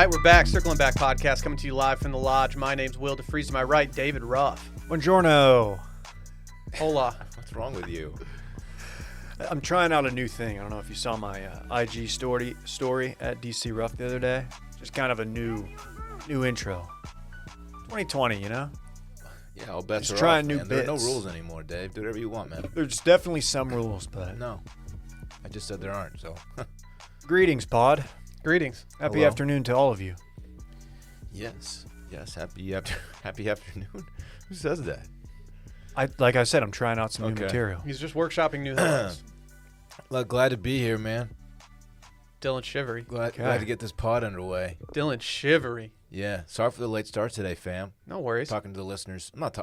right, we're back. Circling Back podcast coming to you live from the lodge. My name's Will DeFries. To my right, David Ruff. Buongiorno. Hola. What's wrong with you? I'm trying out a new thing. I don't know if you saw my IG story at DC Ruff the other day. Just kind of a new intro. 2020, you know? Yeah, all bets Just are trying off, new man. There are no bits. rules anymore, Dave. Do whatever you want, man. There's definitely some rules, but No. I just said there aren't, so. greetings, pod. Greetings. Happy Hello. afternoon to all of you. Yes. Happy afternoon. Who says that? Like I said, I'm trying out some new Okay. material. He's just workshopping new headlines. Well, glad to be here, man. Dylan Shivery. Glad Okay. to get this pod underway. Dylan Shivery. Yeah. Sorry for the late start today, fam. No worries. Talking to the listeners. I'm not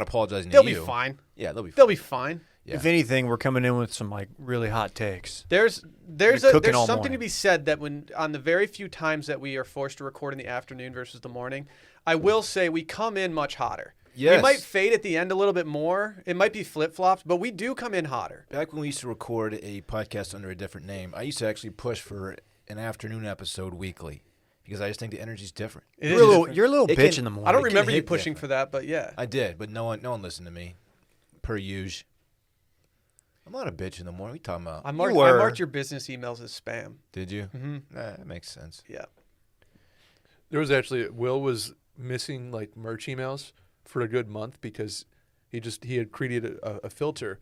apologizing They'll to be you. fine. Yeah, they'll be fine. They'll be fine. Yeah. If anything, we're coming in with some like really hot takes. There's cooking all something morning. to be said that when on the very few times that we are forced to record in the afternoon versus the morning, I will say we come in much hotter. Yes. We might fade at the end a little bit more. It might be flip-flops, but we do come in hotter. Back when we used to record a podcast under a different name, I used to actually push for an afternoon episode weekly because I just think the energy's different. It You're is a little, different. you're a little It bitch can- in the morning. I don't it can remember you hit pushing different. for that, but yeah. I did, but no one listened to me. Per usual. I'm not a bitch in the morning. What are you talking about? I were. marked your business emails as spam. Did you? Mm-hmm. Nah, that makes sense. Yeah. There was actually Will was missing like merch emails for a good month because he had created a filter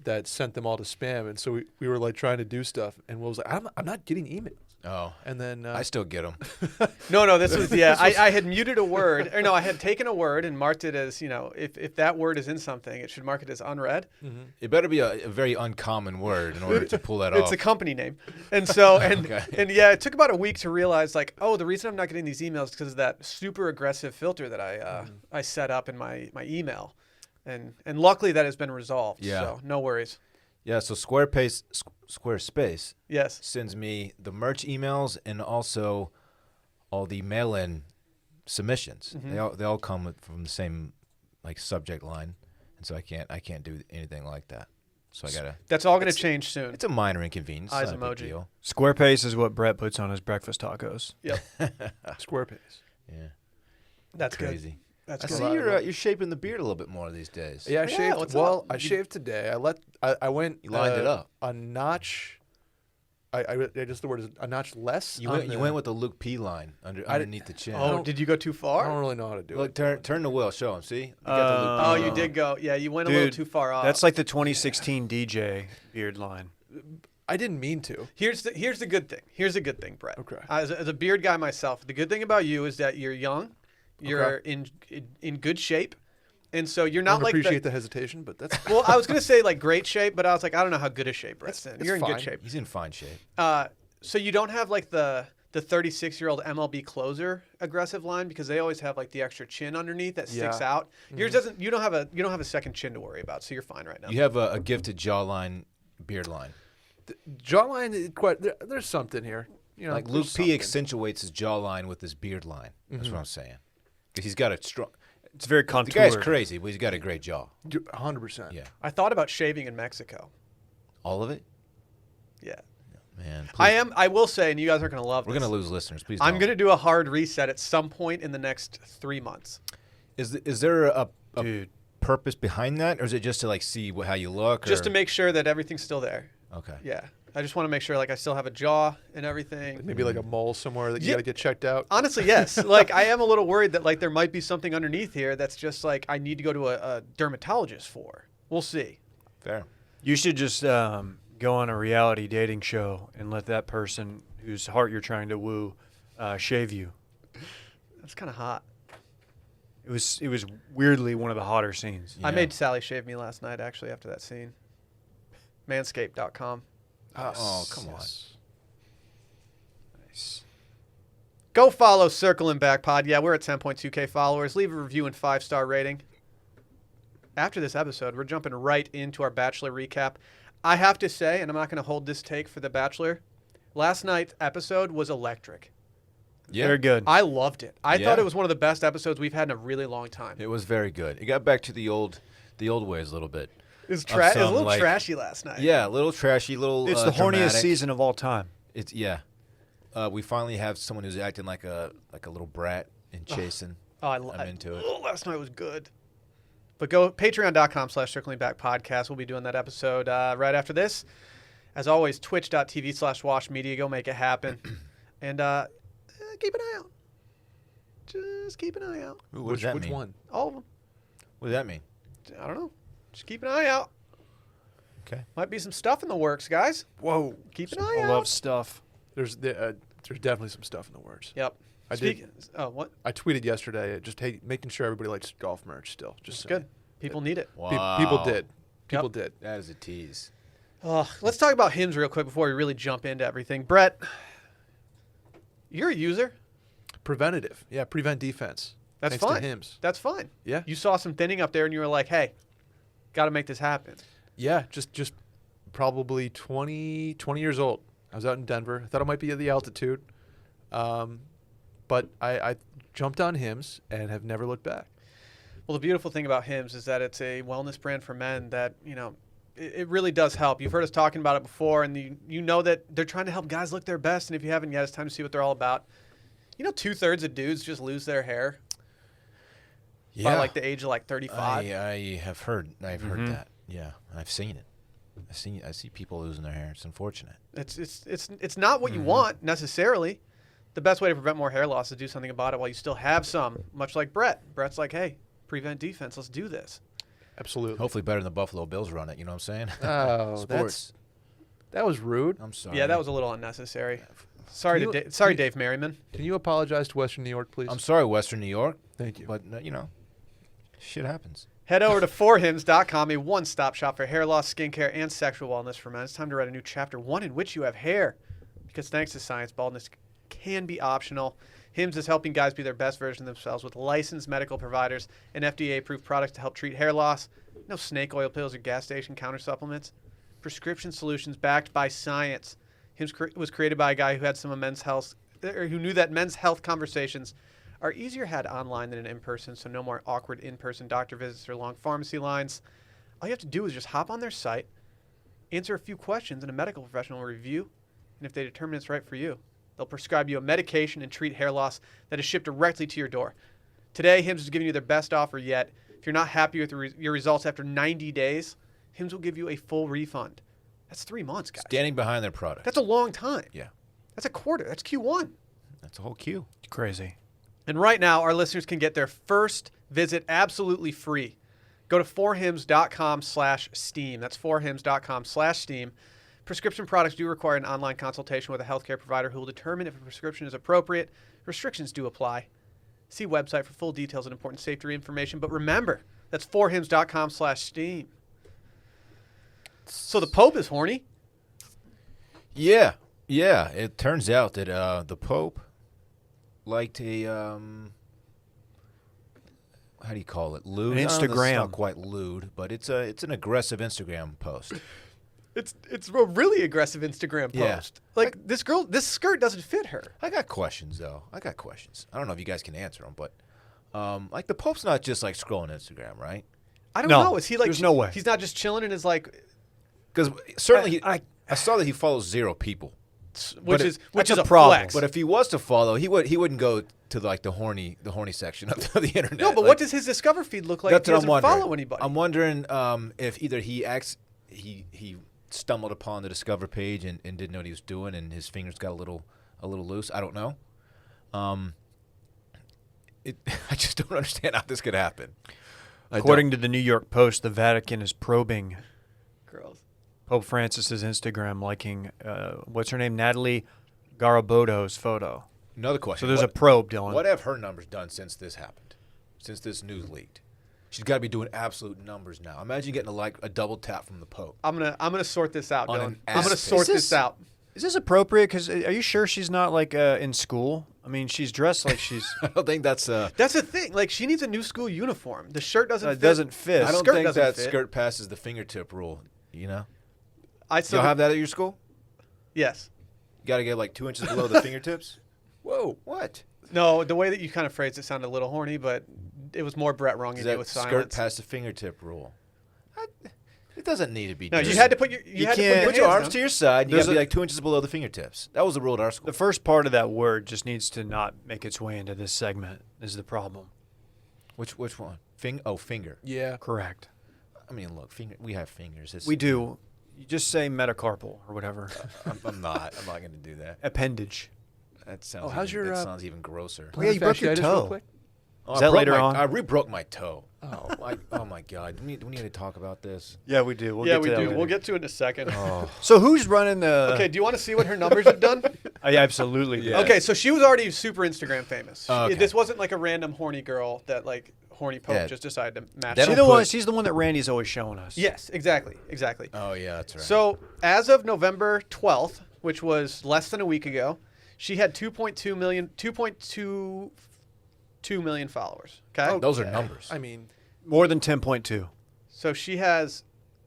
that sent them all to spam, and so we were like trying to do stuff, and Will was like, I'm not getting emails, Oh, and then I still get them. No, this was, yeah, I had muted a word, or no, I had taken a word and marked it as, if that word is in something, it should mark it as unread. It better be a very uncommon word in order to pull that off. It's a company name. And so, Okay. and yeah, it took about a week to realize, like, oh, the reason I'm not getting these emails is because of that super aggressive filter that I set up in my email. And luckily that has been resolved. Yeah. So no worries. Yeah, so Squarespace Yes. sends me the merch emails and also all the mail-in submissions. Mm-hmm. They all come from the same like subject line, and so I can't do anything like that. So I gotta. That's all going to change soon. It's a minor inconvenience. Eyes It's not a big emoji. deal. Squarespace is what Brett puts on his breakfast tacos. Yep. Squarespace. Yeah, That's good. crazy. That's I good. see you're shaping the beard a little bit more these days. Yeah, I Yeah, shaved. what's Well, up? I shaved today. I went. You lined it up. a notch. I just the word is a notch less. You went with the Luke P line underneath the chin. Oh, did you go too I far? don't really know how to do Look, it. turn the wheel. Show him. See? You got the Luke P Oh, line. you did go. Yeah, you went a little too far off. That's like the 2016 DJ beard line. I didn't mean to. Here's the good thing. Here's the good thing, Brett. Okay. As a beard guy myself, the good thing about you is that you're young, you're in good shape, and so you're I not don't like appreciate the hesitation, but that's Well, I was gonna say like great shape, but I was like, I don't know how good a shape Brett's in. It's You're in fine. good shape. He's in fine shape. So you don't have like the 36-year-old MLB closer aggressive line because they always have like the extra chin underneath that sticks Yeah. out. Yours doesn't. You don't have a second chin to worry about, so you're fine right now. You have a gifted jawline, beard line. jawline. There's something here. You know, Like there's Luke P something. accentuates his jawline with his beard line. That's what I'm saying. 'Cause he's got a strong. It's very The contoured. guy's crazy, but he's got a great jaw. 100%. Yeah, I thought about shaving in Mexico. all of it. Yeah. Man, please, I am. I will say, and you guys are gonna love We're this. gonna lose listeners. Please. I'm don't. gonna do a hard reset at some point in the next 3 months. Is there a Dude. purpose behind that, or is it just to like see how you look? Just or- to make sure that everything's still there. Okay. Yeah. I just want to make sure like I still have a jaw and everything. Maybe like a mole somewhere that you Yeah. got to get checked out. Honestly, yes. Like I am a little worried that like there might be something underneath here that's just like I need to go to a dermatologist for. We'll see. Fair. You should just go on a reality dating show and let that person whose heart you're trying to woo shave you. That's kind of hot. It was weirdly one of the hotter scenes. I Yeah. made Sally shave me last night actually after that scene. Manscaped.com. Oh, come on. Nice. Go follow Circling Back Pod. Yeah, we're at 10.2K followers. Leave a review and 5-star rating. After this episode, we're jumping right into our Bachelor recap. I have to say, and I'm not going to hold this take for The Bachelor, last night's episode was electric. Yeah. Very good. I loved it. I Yeah. thought it was one of the best episodes we've had in a really long time. It was very good. It got back to the old ways a little bit. It was, Of it was a some, little like- trashy last night. Yeah, a little trashy, little. It's the horniest dramatic. season of all time. It's yeah. we finally have someone who's acting like a little brat and chasing. I'm into it. Last night was good. But go patreon.com/circlingback podcast. We'll be doing that episode right after this. As always, twitch.tv/washmedia. Go make it happen. And keep an eye out. Just keep an eye out. Ooh, what does that Which mean? one? All of them. What does that mean? I don't know. Just keep an eye out. Okay. Might be some stuff in the works, guys. Whoa. Keep an eye I out. love stuff. There's definitely some stuff in the works. Yep. I did. Oh, what? I tweeted yesterday, making sure everybody likes golf merch still. Just saying. Good. People need it. Wow. People did. People did. That is a tease. Let's talk about hymns real quick before we really jump into everything. Brett, you're a user. Preventative. Yeah, prevent defense. That's Thanks fine. to Hims. That's fine. Yeah. You saw some thinning up there and you were like, hey, got to make this happen. Yeah, just probably 20 years old. I was out in Denver. I thought it might be at the altitude. But I jumped on Hims and have never looked back. Well, the beautiful thing about Hims is that it's a wellness brand for men that, it really does help. You've heard us talking about it before, and you know that they're trying to help guys look their best. And if you haven't yet, it's time to see what they're all about. 2/3 of dudes just lose their hair by like the age of 35. I have heard. I've heard that. Yeah, I've seen it. I see people losing their hair. It's unfortunate. It's not what you want necessarily. The best way to prevent more hair loss is to do something about it while you still have some. Much like Brett. Brett's like, hey, prevent defense. Let's do this. Absolutely. Hopefully better than the Buffalo Bills run it. You know what I'm saying? Oh, Sports. that was rude. I'm sorry. Yeah, that was a little unnecessary. Sorry, Dave Merriman. Can you apologize to Western New York, please? I'm sorry, Western New York. Thank you. But, shit happens. Head over to forhims.com, a one-stop shop for hair loss, skincare, and sexual wellness for men. It's time to write a new chapter, one in which you have hair. Because thanks to science, baldness can be optional. Hims is helping guys be their best version of themselves with licensed medical providers and FDA-approved products to help treat hair loss. No snake oil pills or gas station counter supplements. Prescription solutions backed by science. Hims was created by a guy who had who knew that men's health conversations are easier had online than in person, so no more awkward in-person doctor visits or long pharmacy lines. All you have to do is just hop on their site, answer a few questions, and a medical professional will review, and if they determine it's right for you, they'll prescribe you a medication and treat hair loss that is shipped directly to your door. Today, Hims is giving you their best offer yet. If you're not happy with your results after 90 days, Hims will give you a full refund. That's 3 months, guys. Standing behind their product. That's a long time. Yeah. That's a quarter. That's Q1. That's a whole queue. It's crazy. And right now, our listeners can get their first visit absolutely free. Go to forhims.com/steam. That's forhims.com/steam. Prescription products do require an online consultation with a healthcare provider who will determine if a prescription is appropriate. Restrictions do apply. See website for full details and important safety information. But remember, that's forhims.com/steam. So the Pope is horny. Yeah. It turns out that the Pope liked a how do you call it? Lewd. An Instagram. It's not quite lewd, but it's an aggressive Instagram post. It's a really aggressive Instagram Yeah. post. Like this skirt doesn't fit her. I got questions though. I don't know if you guys can answer them, but like the Pope's not just like scrolling Instagram, right? I don't No, know. Is he like? there's no way. He's not just chilling and is like, Because certainly I I saw that he follows 0 people. which it- is that's a a problem. flex. But if he was to follow, he wouldn't go to like the horny section of the internet. no, but Like, what does his Discover feed look like? that's If he what I'm doesn't wondering. follow anybody. I'm wondering if either he stumbled upon the Discover page and didn't know what he was doing, and his fingers got a little loose. I don't know. I just don't understand how this could happen. According to the New York Post, the Vatican is probing Girls. Pope Francis's Instagram, liking what's her name, Natalie Garibodo's photo. Another question. So there's a probe, Dylan. What have her numbers done since this happened? Since this news leaked? She's got to be doing absolute numbers now. Imagine getting a double tap from the Pope. I'm gonna sort this out, On Dylan. an I'm gonna ass sort pic. this out. Is this appropriate? Because are you sure she's not like in school? I mean, she's dressed like she's. I don't think that's That's the thing. Like she needs a new school uniform. The shirt doesn't fit. doesn't fit. I don't skirt think doesn't that fit. skirt passes the fingertip rule. You know, I still y'all have that at your school? Yes. You got to get like 2 inches below the fingertips. Whoa, what? No, the way that you kind of phrased it sounded a little horny, but it was more Brett wronging Is you that with skirt silence. past the fingertip rule? It doesn't need to be. No, just- you had to put your put your arms to your side. You There's got to be a- like 2 inches below the fingertips. That was the rule at our school. The first part of that word just needs to not make its way into this segment. Is the problem? Which one? Finger. Yeah. Correct. I mean, look, we have fingers. It's, We do. You just say metacarpal or whatever. I'm not going to do that. Appendage. That sounds. Oh, how's even, your, that sounds even grosser. Yeah, you broke your Fasciitis toe. real quick? Oh, Is I that broke later my- on? I re-broke my toe. Oh my God. Do we need to talk about this? Yeah, we do. We'll Yeah, get we to that do. later. We'll get to it in a second. Oh, So who's running the? Okay, do you want to see what her numbers have done? I absolutely do. Yeah. Okay, so she was already super Instagram famous. Oh, okay. This wasn't like a random horny girl that like horny Pope Yeah. just decided to match. That up. don't put- She's the one that Randy's always showing us. Yes, exactly. oh yeah, that's right. So as of November 12th, which was less than a week ago, she had 2.2 million followers. Okay. Those are numbers. I mean, More than 10.2. So she has,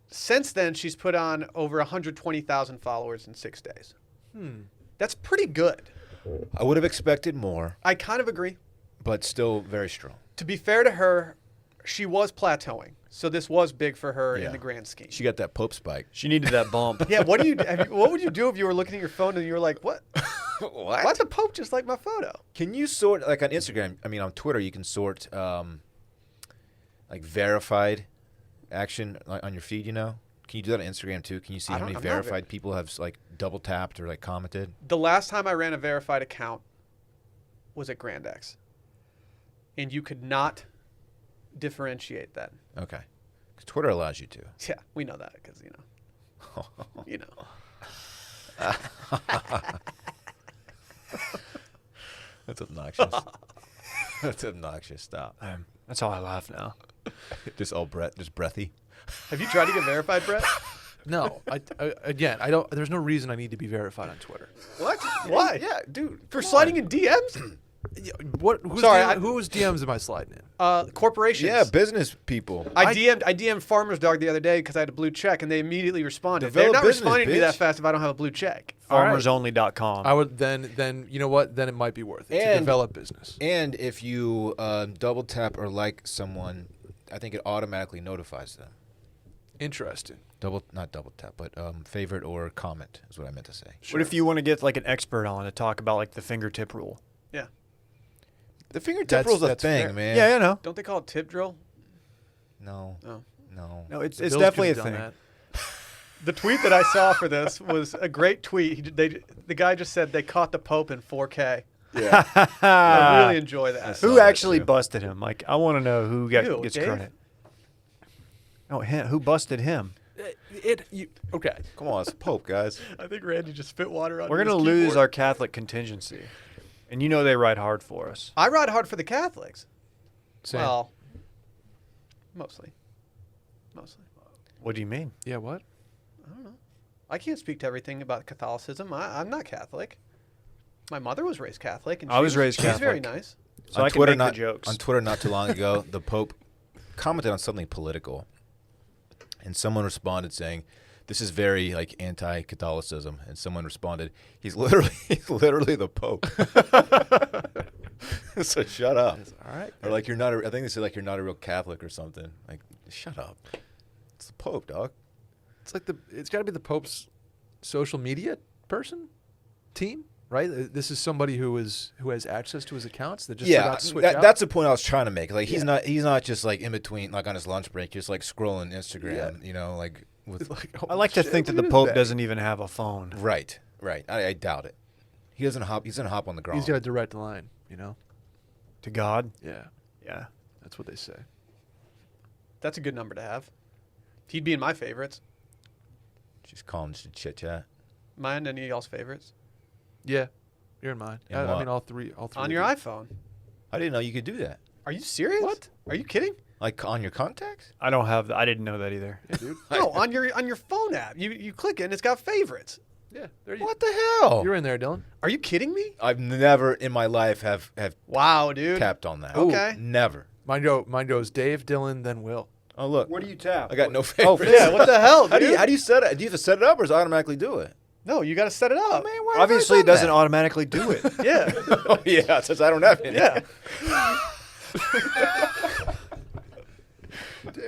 since then, she's put on over 120,000 followers in 6 days. That's pretty good. I would have expected more, I kind of agree. but still very strong. To be fair to her, she was plateauing. So this was big for her Yeah. in the grand scheme. She got that Pope spike. She needed that bump. Yeah, what would you do if you were looking at your phone and you were like, what? What? Why's the Pope just like my photo? Can you sort, like on Instagram, I mean on Twitter, you can sort like verified action on your feed, you know? Can you do that on Instagram too? Can you see I how many don't- I'm not verified people have like double tapped or like commented? The last time I ran a verified account was at Grand X. And you could not differentiate that. Okay. 'Cause Twitter allows you to. Yeah, we know that because, you know. That's obnoxious. That's obnoxious. Stop. That's how I laugh now. Just breathy. Have you tried to get verified, Brett? no. Again, I don't. There's no reason I need to be verified on Twitter. What? Why? Yeah, dude. For come sliding on. in DMs? What? Whose DMs am I sliding in? Corporations. Yeah, business people. I DM'd Farmer's Dog the other day because I had a blue check, and they immediately responded. Develop They're not business, responding to me bitch. that fast if I don't have a blue check. Farmersonly.com. I would then you know what? Then it might be worth it to And- develop business. And if you double tap or like someone, I think it automatically notifies them. Interesting. Not double tap, but favorite or comment is what I meant to say. What if you want to get like an expert on to talk about like the fingertip rule? Yeah. The fingertip rule's a that's thing, fair. man. Yeah, you know. Don't they call it tip drill? No. Oh. No. No, it's The Bills definitely a could've done thing. that. The tweet that I saw for this was a great tweet. The guy just said they caught the Pope in 4K. Yeah. I really enjoy that. saw Who that actually too. busted him? Like, I want to know who You, gets Dave? credit. No, him. Who busted him? Okay. Come on, it's Pope, guys. I think Randy just spit water on We're gonna lose our Catholic contingency, and you know they ride hard for us. I ride hard for the Catholics. Same. Well, mostly. What do you mean? Yeah. What? I can't speak to everything about Catholicism. I'm not Catholic. My mother was raised Catholic, and I was raised She's very Catholic. nice. So I can make the jokes. On Twitter not too long ago, the Pope commented on something political, and someone responded saying, "This is very like anti-Catholicism," and someone responded, "He's literally the Pope." So shut up. All right. Or like you're not. I think they said like you're not a real Catholic or something. Like shut up. It's the Pope, dog. It's like it's got to be the Pope's social media team, right? This is somebody who has access to his accounts that just forgot to switch out. That's the point I was trying to make. Like he's not just like in between, like on his lunch break, just like scrolling Instagram. You know, like with I like to think that the Pope doesn't even have a phone. right. I doubt it. He doesn't hop. He's gonna hop on the ground. He's got a direct line, To God. Yeah, Yeah. that's what they say. That's a good number to have. He'd be in my favorites. Just calling to chit chat. Mine, any of y'all's favorites? Yeah, you're in mine. In I what? mean, all three. On your iPhone. I didn't know you could do that. Are you serious? What? Are you kidding? Like on your contacts. I don't have. I didn't know that either. Yeah, dude. No, on your phone app. You click it and it's got favorites. Yeah, there you. What the hell? You're in there, Dylan. Are you kidding me? I've never in my life have Wow, dude. tapped on that. Okay. Never. Mine goes Dave, Dylan, then Will. Oh look. Where do you tap? I got no favorites. Yeah, what the hell, How dude? do you set it? Do you have to set it up or does it automatically do it? No, you got to set it up. Man, why have I Obviously, it done doesn't that? automatically do it. Yeah. Oh yeah, since I don't have any. Yeah.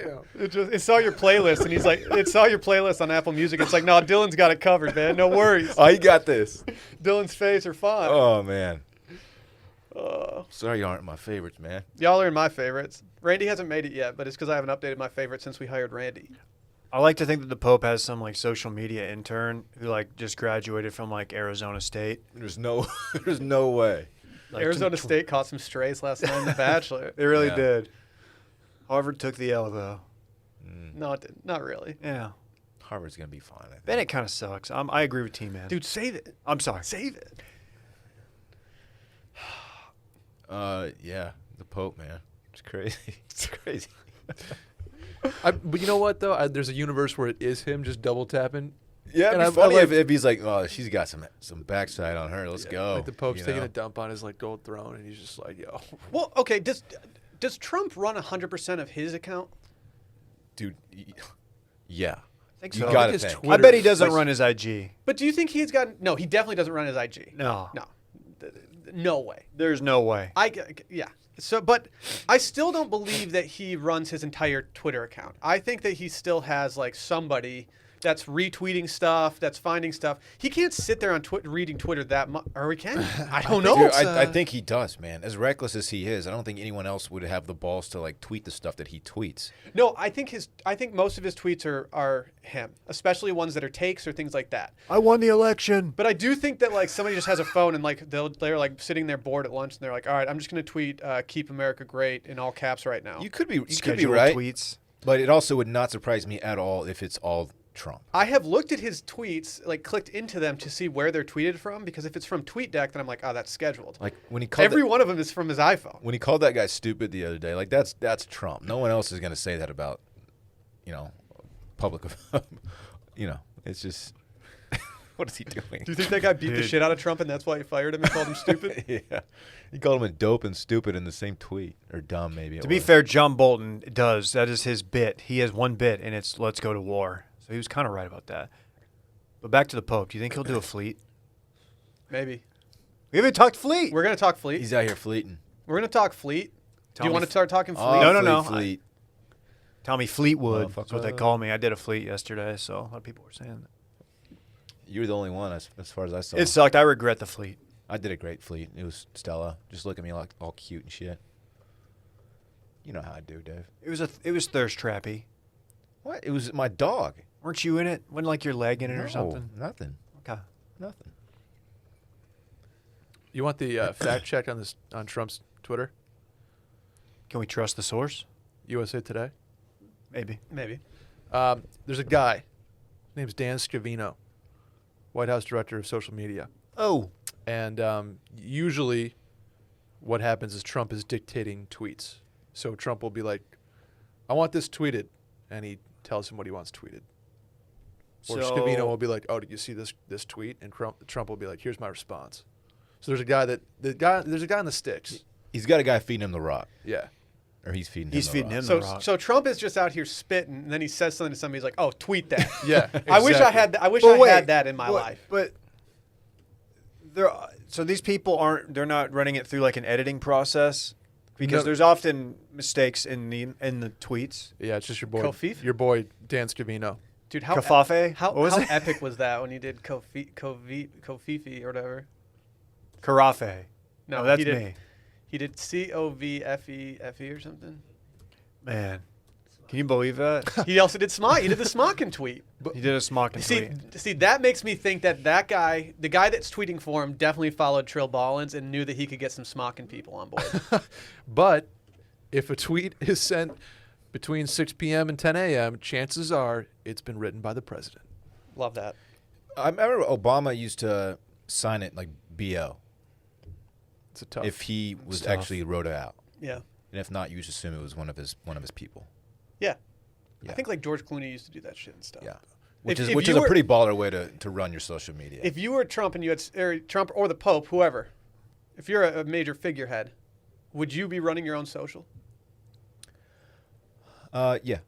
account. It saw your playlist, and he's like, it saw your playlist on Apple Music. It's like, no, Dylan's got it covered, man. No worries. Oh, you got this. Dylan's face are fine. Oh man. Sorry, you aren't my favorites, man. Y'all are in my favorites. Randy hasn't made it yet, but it's because I haven't updated my favorites since we hired Randy. I like to think that the Pope has some like social media intern who like just graduated from like Arizona State. There's no way. Like, Arizona State caught some strays last night in The Bachelor. They really Yeah. did. Harvard took the L though. No, it didn't. Not really. Yeah. Harvard's gonna be fine. I think. Bennett kind of sucks. I agree with T-Man. Dude, save it. I'm sorry. Save it. Yeah, the Pope, man. It's crazy. It's crazy. But you know what though? There's a universe where it is him just double tapping. Yeah, And it'd be I funny like- if he's like, oh, she's got some backside on her. Let's go. Like the Pope's you taking know? a dump on his like gold throne, and he's just like, yo. Well, okay. Does Trump run 100% of his account? Dude. Yeah. I think You so. gotta his think. Twitter- I bet he doesn't like- run his IG. But do you think he's got? No, he definitely doesn't run his IG. No. No, no way. There's no way. Yeah. So, but I still don't believe that he runs his entire Twitter account. I think that he still has like somebody that's retweeting stuff, that's finding stuff. He can't sit there on reading Twitter that much, or he can. I don't know. Dude, I think he does, man. As reckless as he is, I don't think anyone else would have the balls to like tweet the stuff that he tweets. No, I think most of his tweets are him, especially ones that are takes or things like that. I won the election. But I do think that like somebody just has a phone and like they're like sitting there bored at lunch and they're like, all right, I'm just gonna tweet "Keep America Great" in all caps right now. You could be Schedule right, tweets. but it also would not surprise me at all if it's all Trump. I have looked at his tweets, like clicked into them to see where they're tweeted from, because if it's from TweetDeck, then I'm like, oh, that's scheduled. Like when he called Every one of them is from his iPhone. when he called that guy stupid the other day, like that's Trump. No one else is going to say that about, public. It's just, what is he doing? Do you think that guy beat the Dude. shit out of Trump and that's why he fired him and called him stupid? Yeah, he called him a dope and stupid in the same tweet, or dumb maybe. To be fair, John Bolton does. That is his bit. He has one bit, and it's "Let's go to war." So he was kind of right about that. But back to the Pope. Do you think he'll do a fleet? Maybe. We haven't talked fleet. We're going to talk fleet. he's out here fleeting. We're going to talk fleet. Do you Tommy want to start talking fleet? Oh, no. Fleet. Tommy Fleetwood. That's what they Motherfucker. call me. I did a fleet yesterday, so a lot of people were saying that. You were the only one as far as I saw. It sucked. I regret the fleet. I did a great fleet. It was Stella. Just look at me like all cute and shit. You know how I do, Dave. It was thirst trappy. What? It was my dog. Weren't you in it? Wasn't like your leg in it or No, something? Nothing. Okay. Nothing. You want the fact check on Trump's Twitter? Can we trust the source? USA Today. Maybe. Maybe. There's a guy. His name's Dan Scavino, White House Director of Social Media. Oh. And usually what happens is Trump is dictating tweets. So Trump will be like, I want this tweeted. And he tells him what he wants tweeted. Or So- Scavino will be like, oh, did you see this tweet? And Trump will be like, here's my response. So there's a guy in the sticks. He's got a guy feeding him the rock, Yeah. or he's feeding him. He's the feeding rock. him So the rock. so Trump is just out here spitting, and then he says something to somebody. He's like, "Oh, tweet that." Yeah. I wish I exactly. had. I wish But I wait, had that in my but- life. But so these people they're not running it through like an editing process, because No. there's often mistakes in the tweets. Yeah, it's just your boy. Kofif? Your boy Dan Scavino. Dude, how Kafafe? how, What was how it? epic was that when he did Kofifi or whatever? Karafe. No, Oh, that's he did, me. He did COVFEFE or something. Man, can you believe that? He also did Smock. He did the Smockin tweet. He did a smocking See, tweet. that makes me think that guy, the guy that's tweeting for him, definitely followed Trill Ballins and knew that he could get some Smockin people on board. But if a tweet is sent between 6 p.m. and 10 a.m., chances are it's been written by the president. Love that. I remember Obama used to sign it like BO It's a tough. if he was tough. actually wrote it out, Yeah. and if not, you just assume it was one of his people. Yeah. Yeah. I think like George Clooney used to do that shit and stuff. Yeah, which If is you a were- pretty baller way to run your social media. If you were Trump and you had Trump or the Pope, whoever, if you're a major figurehead, would you be running your own social? Yeah.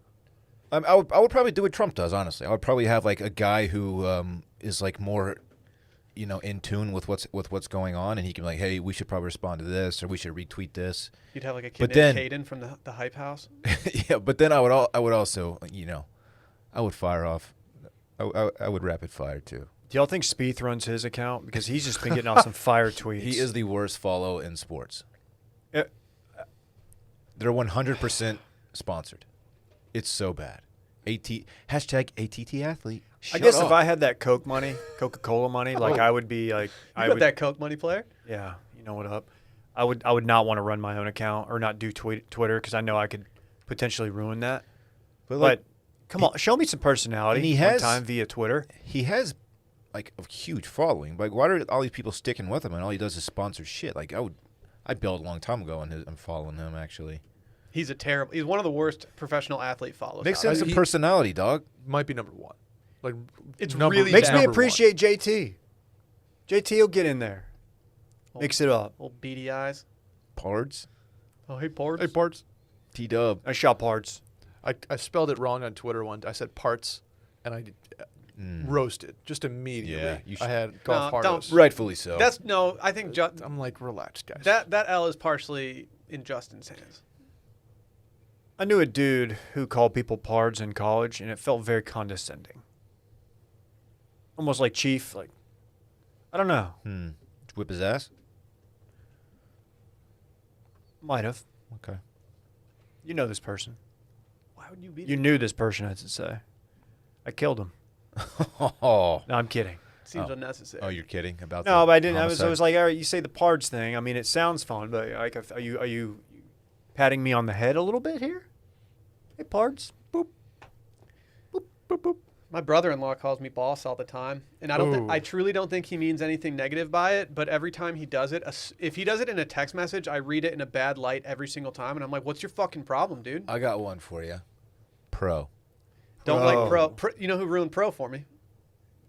I would probably do what Trump does, honestly. I would probably have like a guy who is like more in tune with what's going on, and he can be like, hey, we should probably respond to this, or we should retweet this. You'd have like a kid But named then- Caden from the Hype House. Yeah, but then I would also, I would fire off. I would rapid fire too. Do y'all think Spieth runs his account? Because he's just been getting off some fire tweets. He is the worst follow in sports. Uh, They're 100% sponsored. It's so bad. Hashtag ATT athlete. I guess Shut if up. I had that Coca-Cola money, like I would be like, You got that Coke money player? yeah, you know what up. I would not want to run my own account or not do Twitter because I know I could potentially ruin that. But come on, show me some personality. and he one has- time via Twitter. he has like a huge following. Like, why are all these people sticking with him? And all he does is sponsor shit. Like, I bailed a long time ago on I'm following him actually. He's one of the worst professional athlete follows. Makes out sense there. of personality, dog. Might be number one. Like It's number- really Makes bad. me number appreciate JT. JT will get in there, mix it up. Old beady eyes. Pards. Oh, hey, Ports. Hey, parts. T-Dub. I shot parts. I spelled it wrong on Twitter one. I said parts, and I roasted just immediately. Yeah, you I should- had golf No, don't- hardos. Rightfully so. I think I'm like, relax, guys. that L is partially in Justin's hands. I knew a dude who called people pards in college, and it felt very condescending. Almost like chief. Like, I don't know. Did you whip his ass? Might have. Okay. You know this person. Why would you be? You knew this person, I should say. I killed him. Oh. No, I'm kidding. Seems Oh. unnecessary. Oh, you're kidding about No, the but I didn't. I homicide? was like, all right, you say the pards thing. I mean, it sounds fun, but like, are you patting me on the head a little bit here? Hey, pards. Boop. Boop, boop, boop. My brother-in-law calls me boss all the time, and I Ooh. truly don't think he means anything negative by it. But every time he does it, if he does it in a text message, I read it in a bad light every single time, and I'm like, "What's your fucking problem, dude? I got one for you. Pro. Don't like Pro. pro. You know who ruined pro for me?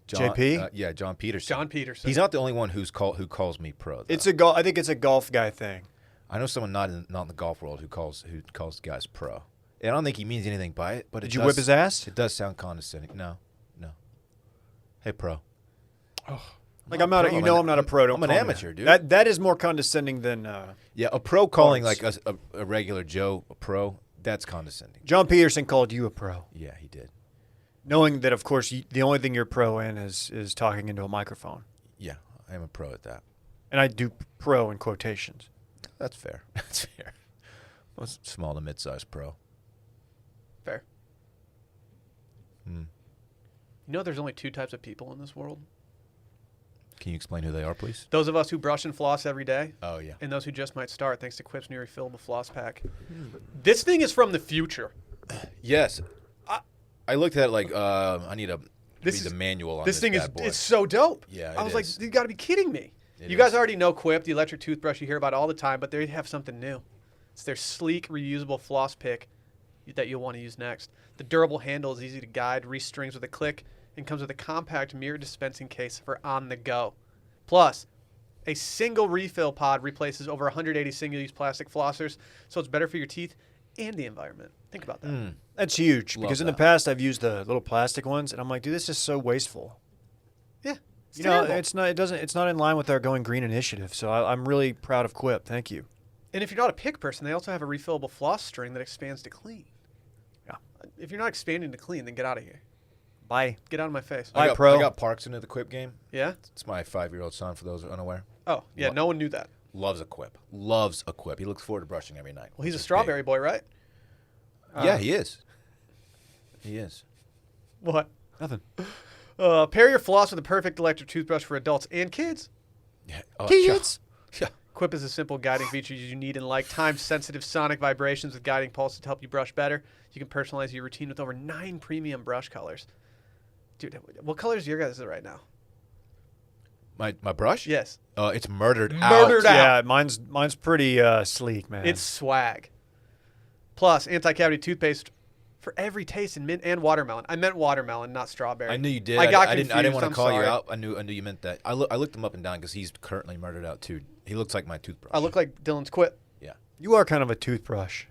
John, JP? Yeah, John Peterson. John Peterson. He's not the only one who calls me pro. Though. It's I think it's a golf guy thing. I know someone not in the golf world who calls guys pro. And I don't think he means anything by it. But Did you whip his ass? It does sound condescending. No. Hey, pro. Like I'm not. pro. You know, I'm not a pro. Don't I'm an call me amateur, dude. That is more condescending than Yeah, a pro calling Parts. like a regular Joe a pro. That's condescending. John Peterson called you a pro, Yeah, he did. knowing that of course the only thing you're pro in is talking into a microphone, Yeah, I am a pro at that. and I do pro in quotations. That's fair. That's fair. Well, small to mid-sized pro. Fair. You know, there's only two types of people in this world: Can you explain who they are, please? those of us who brush and floss every day, Oh yeah. and those who just might start thanks to Quip's new refillable floss pack. This thing is from the future. Yes. I looked at it like I need to read the manual on This thing is bad boy. it's so dope. Yeah, I it was like, is. you got to be kidding me. It You guys is. already know Quip, the electric toothbrush you hear about all the time, but they have something new. It's their sleek, reusable floss pick that you'll want to use next. The durable handle is easy to guide, restrings with a click, and comes with a compact mirror dispensing case for on the go. Plus, a single refill pod replaces over 180 single-use plastic flossers, so it's better for your teeth and the environment. Think about that. That's huge Love because in the that. past I've used the little plastic ones, and I'm like, dude, this is so wasteful. Yeah, it's You know, terrible. it's not in line with our Going Green initiative. So I'm really proud of Quip. Thank you. And if you're not a pick person, they also have a refillable floss string that expands to clean. Yeah. If you're not expanding to clean, then get out of here. Bye. Get out of my face. Bye, I got, pro. I got Parks into the Quip game. Yeah? It's my 5-year-old son, for those who are unaware. Oh, yeah, What? no one knew that. Loves a Quip. Loves a Quip. He looks forward to brushing every night. Well, he's a which is strawberry boy, right? big. Yeah, he is. He is. What? Nothing. Pair your floss with the perfect electric toothbrush for adults and kids. Yeah. Kids. Yeah. Quip is a simple guiding feature you need and like time-sensitive sonic vibrations with guiding pulses to help you brush better. You can personalize your routine with over 9 premium brush colors. Dude, what color is your guys' right now? My brush? Yes. It's murdered Murdered out. out. Yeah, mine's pretty sleek, man. It's swag. Plus, anti-cavity toothpaste for every taste in mint and watermelon. I meant watermelon, not strawberry. I knew you did. I got I confused. didn't want to I'm call you sorry. out. I knew you meant that. I looked him up and down because he's currently murdered out too. He looks like my toothbrush. I look like Dylan's Quip. Yeah. You are kind of a toothbrush.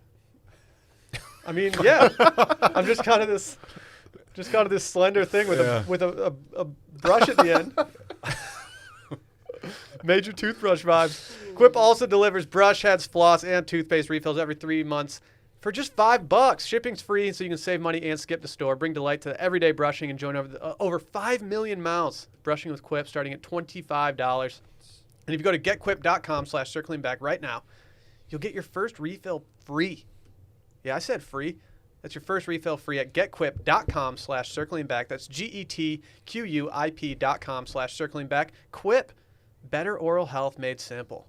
I mean, yeah. I'm just kind of this slender thing with a brush at the end. Major toothbrush vibes. Quip also delivers brush heads, floss, and toothpaste refills every 3 months for just $5. Shipping's free, so you can save money and skip the store. Bring delight to everyday brushing and join over 5 million mouths brushing with Quip, starting at $25. And if you go to getquip.com/circlingback right now, you'll get your first refill free. Yeah, I said free. That's your first refill free at getquip.com/circlingback. That's GETQUIP.com/circlingback. Quip, better oral health made simple.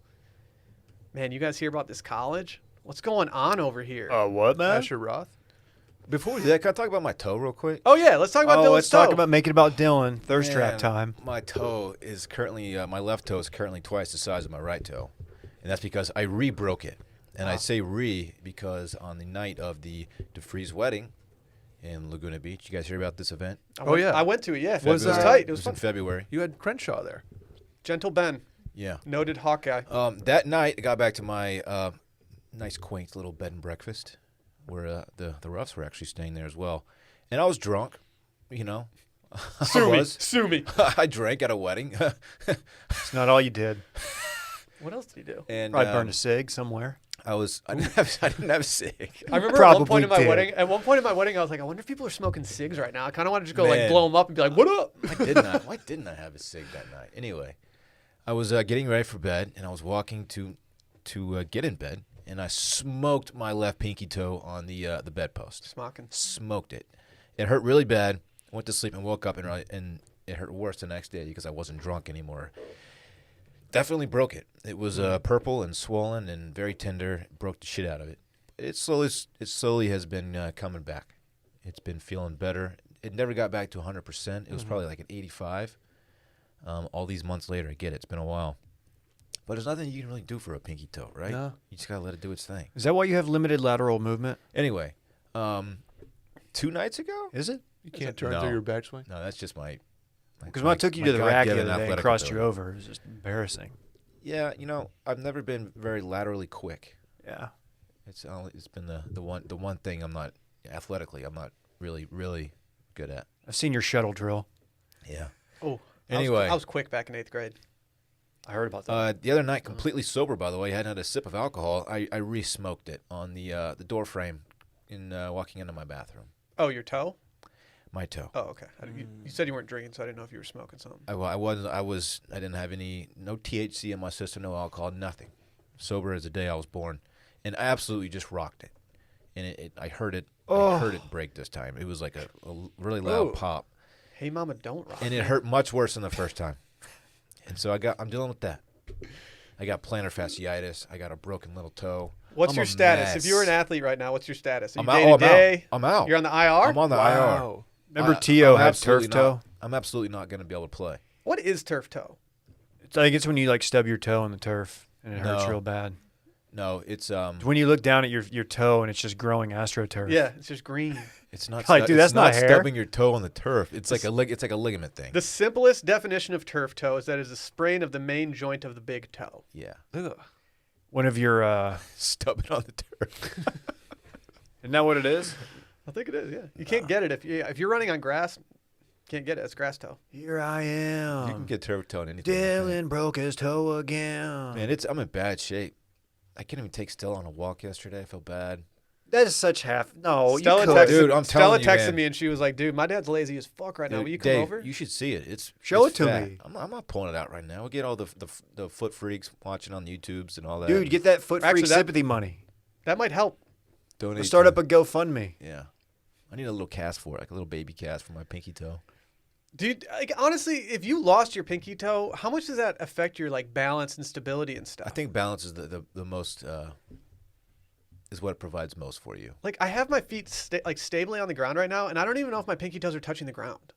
Man, you guys hear about this college? What's going on over here? What, man? Asher Roth. Before we do that, can I talk about my toe real quick? Oh, yeah, let's talk about Dillon's let's talk toe. about making about Dillon. Thirst trap Man, time. My toe is currently, my left toe is currently twice the size of my right toe. And that's because I re-broke it. And I say because on the night of the DeFreeze wedding in Laguna Beach, you guys hear about this event? I went to it, yeah. Was it was that- tight. It It was was fun. in February. You had Crenshaw there. Gentle Ben, Yeah. noted Hawkeye. That night, I got back to my nice, quaint little bed and breakfast where the Ruffs were actually staying there as well. And I was drunk, you know. Sue me. I drank at a wedding. It's not all you did. What else did he do? And Probably burned a cig somewhere. I didn't have a cig. I remember Probably at one point in my did. wedding. At one point in my wedding, I was like, I wonder if people are smoking cigs right now. I kind of want to just go like Man. blow them up and be like, "What up?" Why didn't I have a cig that night? Anyway, I was getting ready for bed, and I was walking to get in bed, and I smoked my left pinky toe on the bedpost. Smoking. Smoked it. It hurt really bad. Went to sleep and woke up, and it hurt worse the next day because I wasn't drunk anymore. Definitely broke it. It was purple and swollen and very tender. Broke the shit out of it. It slowly has been coming back. It's been feeling better. It never got back to 100%. It was probably like an 85. All these months later, I get it. It's been a while. But there's nothing you can really do for a pinky toe, right? No. You just got to let it do its thing. Is that why you have limited lateral movement? Anyway, 2 nights ago? Is it? You can't turn No. through your backswing. No, that's just my... Because when I took you to the rack the God-given other day and athletic crossed you ability. over, it was just embarrassing. Yeah, I've never been very laterally quick. Yeah. It's been the one thing I'm not athletically. I'm not really good at. I've seen your shuttle drill. Yeah. Oh. Anyway. I was quick back in 8th grade. I heard about that. The other night, completely sober, by the way, hadn't had a sip of alcohol. I re-smoked it on the door frame in walking into my bathroom. Oh, your toe? My toe. Oh, okay. You said you weren't drinking, so I didn't know if you were smoking something. I didn't have no THC in my system, no alcohol, nothing. Sober as the day I was born, and I absolutely just rocked it. And I heard it. I heard it break this time. It was like a really loud pop, Hey, mama, don't rock. and it hurt much worse than the first time. And so I'm dealing with that. I got plantar fasciitis. I got a broken little toe. What's I'm your a status? mess. If you were an athlete right now, what's your status? Are you I'm out. day to day? I'm out. You're on the IR? I'm on the Wow. Remember IR. T.O. I'm had absolutely turf toe? I'm absolutely not going to be able to play. What is turf toe? I think it's when you like stub your toe in the turf and it hurts No. real bad. No, it's It's when you look down at your toe and it's just growing astroturf. Yeah, it's just green. it's not Like, dude, that's it's not hair. stubbing your toe on the turf. It's like a ligament thing. The simplest definition of turf toe is that it is a sprain of the main joint of the big toe. Yeah, Ugh. One of your stub it on the turf. isn't that what it is? I think it is, yeah. You can't get it if you're running on grass. Can't get it. It's grass toe. Here I am. You can get turf toe on anything. I think. Dillon broke his toe again. Man, I'm in bad shape. I couldn't even take Stella on a walk yesterday. I feel bad. That is such half. No, Stella you could. texted, Dude, I'm Stella telling you, texted man. me and she was like, "Dude, my dad's lazy as fuck right now. Dude, Will you come Dave, over?" you should see it. Show it's it to fat. me. I'm not pulling it out right now. We'll get all the foot freaks watching on the YouTubes and all that. Dude, get that foot Actually, freak that- sympathy money. That might help. donate. We'll start to- up a GoFundMe. Yeah, I need a little cast for it, like a little baby cast for my pinky toe. Dude, like honestly, if you lost your pinky toe, how much does that affect your like balance and stability and stuff? I think balance is the most is what provides most for you. Like I have my feet stably on the ground right now, and I don't even know if my pinky toes are touching the ground.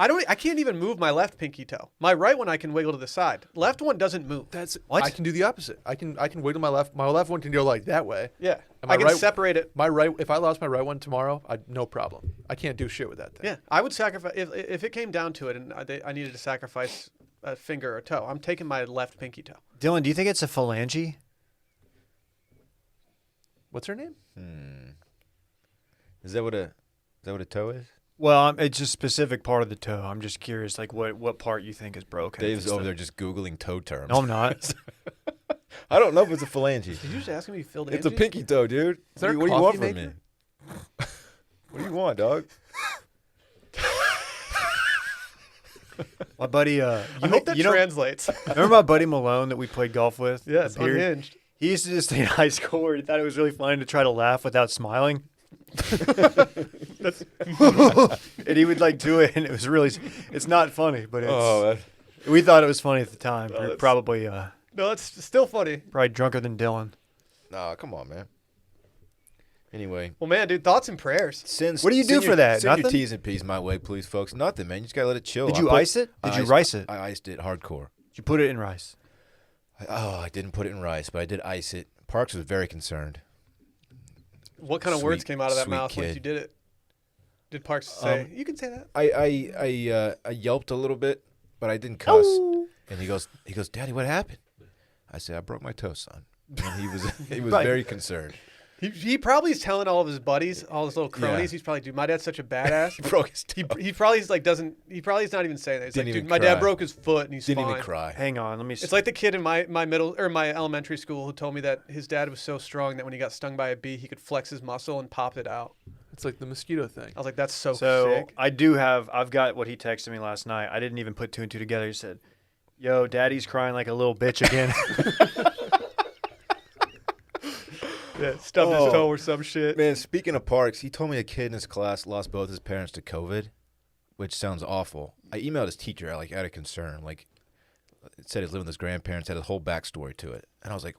I can't even move my left pinky toe. My right one I can wiggle to the side. Left one doesn't move. What? I can do the opposite. I can wiggle my left. My left one can go like that way. Yeah, Am I I can right? separate it. My right. If I lost my right one tomorrow, no problem. I can't do shit with that thing. Yeah, I would sacrifice if it came down to it, and I needed to sacrifice a finger or a toe. I'm taking my left pinky toe. Dylan, do you think it's a phalange? What's her name? Is that what a toe is? Well, it's a specific part of the toe. I'm just curious, like what part you think is broken. Dave's over there just Googling toe terms. No, I'm not. I don't know if it's a phalange. Did you just ask me if you filled It's a Angie? pinky toe, dude. Is there a What do you want coffee from me? maker? What do you want, dog? My buddy, I hope that translates. remember my buddy Malone that we played golf with? Yes, The beard? unhinged. He used to just say in high school where he thought it was really funny to try to laugh without smiling. And he would like do it, and it was really, it's not funny, but it's, we thought it was funny at the time. Oh, We were probably No, it's still funny. probably drunker than Dylan. Nah, come on, man. Anyway, Well, man, dude, thoughts and prayers. What do you do for that? Send your Nothing? T's and P's my way, please, folks. Nothing, man. You just gotta let it chill. Did you ice it? Did you rice it? I iced it hardcore. Did you put it in rice? I didn't put it in rice, but I did ice it. Parks was very concerned. What kind of words came out of that Sweet mouth once kid. you did it? Did Parks say, you can say that? I yelped a little bit, but I didn't cuss. And he goes, Daddy, what happened? I said, I broke my toe, son. And he was Right. very concerned. He probably is telling all of his buddies, all his little cronies. Yeah. He's probably, dude, my dad's such a badass. He broke his toe. He probably is like doesn't. He probably is not even saying that. He's Didn't like, dude, even my dad cry. broke his foot and he's Didn't fine. even cry. Hang on, let me. It's like the kid in my middle or my elementary school who told me that his dad was so strong that when he got stung by a bee, he could flex his muscle and pop it out. It's like the mosquito thing. I was like, that's so So sick. I've got what he texted me last night. I didn't even put two and two together. He said, "Yo, Daddy's crying like a little bitch again." Yeah, stubbed his toe or some shit. Man, speaking of Parks, he told me a kid in his class lost both his parents to COVID, which sounds awful. I emailed his teacher out of concern. Like, it said he's living with his grandparents, had a whole backstory to it. And I was like,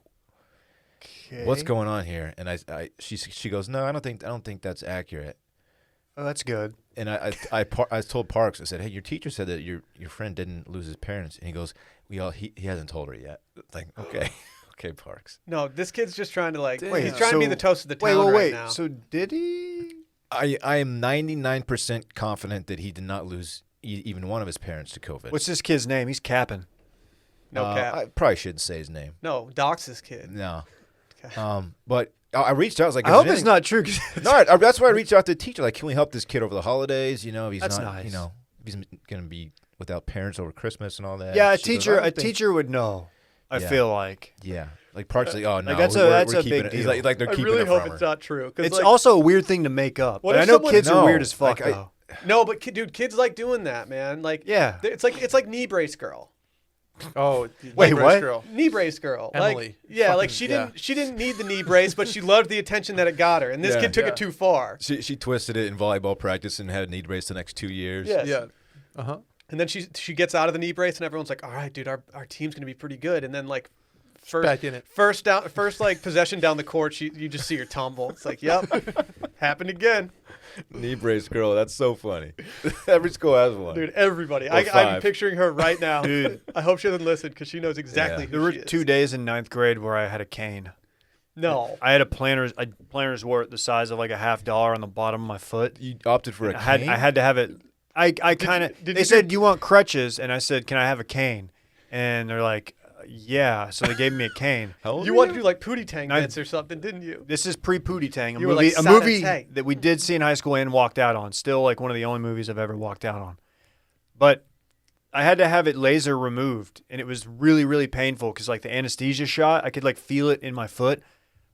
what's going on here? And she goes, no, I don't think that's accurate. Oh, that's good. And I told Parks, I said, hey, your teacher said that your friend didn't lose his parents. And he goes, he hasn't told her yet. Like, okay. Okay, Parks. No, this kid's just trying to like. Damn. He's trying to be So- the toast of the town right Wait. now. So did he? I am 99% confident that he did not lose even one of his parents to COVID. What's this kid's name? He's capping. No cap. I probably shouldn't say his name. No, dox this kid. No. Okay. But I reached out. I was like, I "Is hope there it's anything-" not true. 'Cause No, that's why I reached out to the teacher. Like, can we help this kid over the holidays? You know, if he's That's not, nice. you know, if he's gonna be without parents over Christmas and all that. yeah, She goes, "I don't think-" teacher would know. I Yeah. feel like Yeah, like Parks. Like, oh no, that's we're a keeping big it. He's deal. like they're I keeping really it hope from it's her. not true. 'Cause, it's like, also a weird thing to make up. What But if I know someone- kids are No, weird as fuck like, though. no, but dude, kids like doing that, man. Like, Yeah. it's like knee brace girl. Oh, Wait, Brace what? Girl. Knee brace girl. Emily. Like, yeah, Fucking- like she didn't need the knee brace, but she loved the attention that it got her, and this Yeah. kid took Yeah. it too far. She twisted it in volleyball practice and had a knee brace the next 2 years. Yes. Yeah. Uh huh. And then she gets out of the knee brace, and everyone's like, "All right, dude, our team's gonna be pretty good." And then like Back in it. first like possession down the court, you just see her tumble. It's like, yep, happened again, Knee brace girl. That's so funny. Every school has one. dude. Everybody, Or I'm five. picturing her right now, Dude. I hope she doesn't listen because she knows exactly Yeah. who There were she is. 2 days in 9th grade where I had a cane. No, I had a planter's wart the size of like a $50 on the bottom of my foot. You opted for a I cane? had to have it. I kind of. did They you said, "Do you want crutches?" And I said, "Can I have a cane?" And they're like, "Yeah." So they gave me a cane. How old you were wanted to do like Pootie Tang Nine- bits or something, didn't you? This is pre-Pootie Tang, You were like, a movie "Sanate." that we did see in high school and walked out on. Still, like one of the only movies I've ever walked out on. But I had to have it laser removed, and it was really, really painful because like the anesthesia shot, I could like feel it in my foot,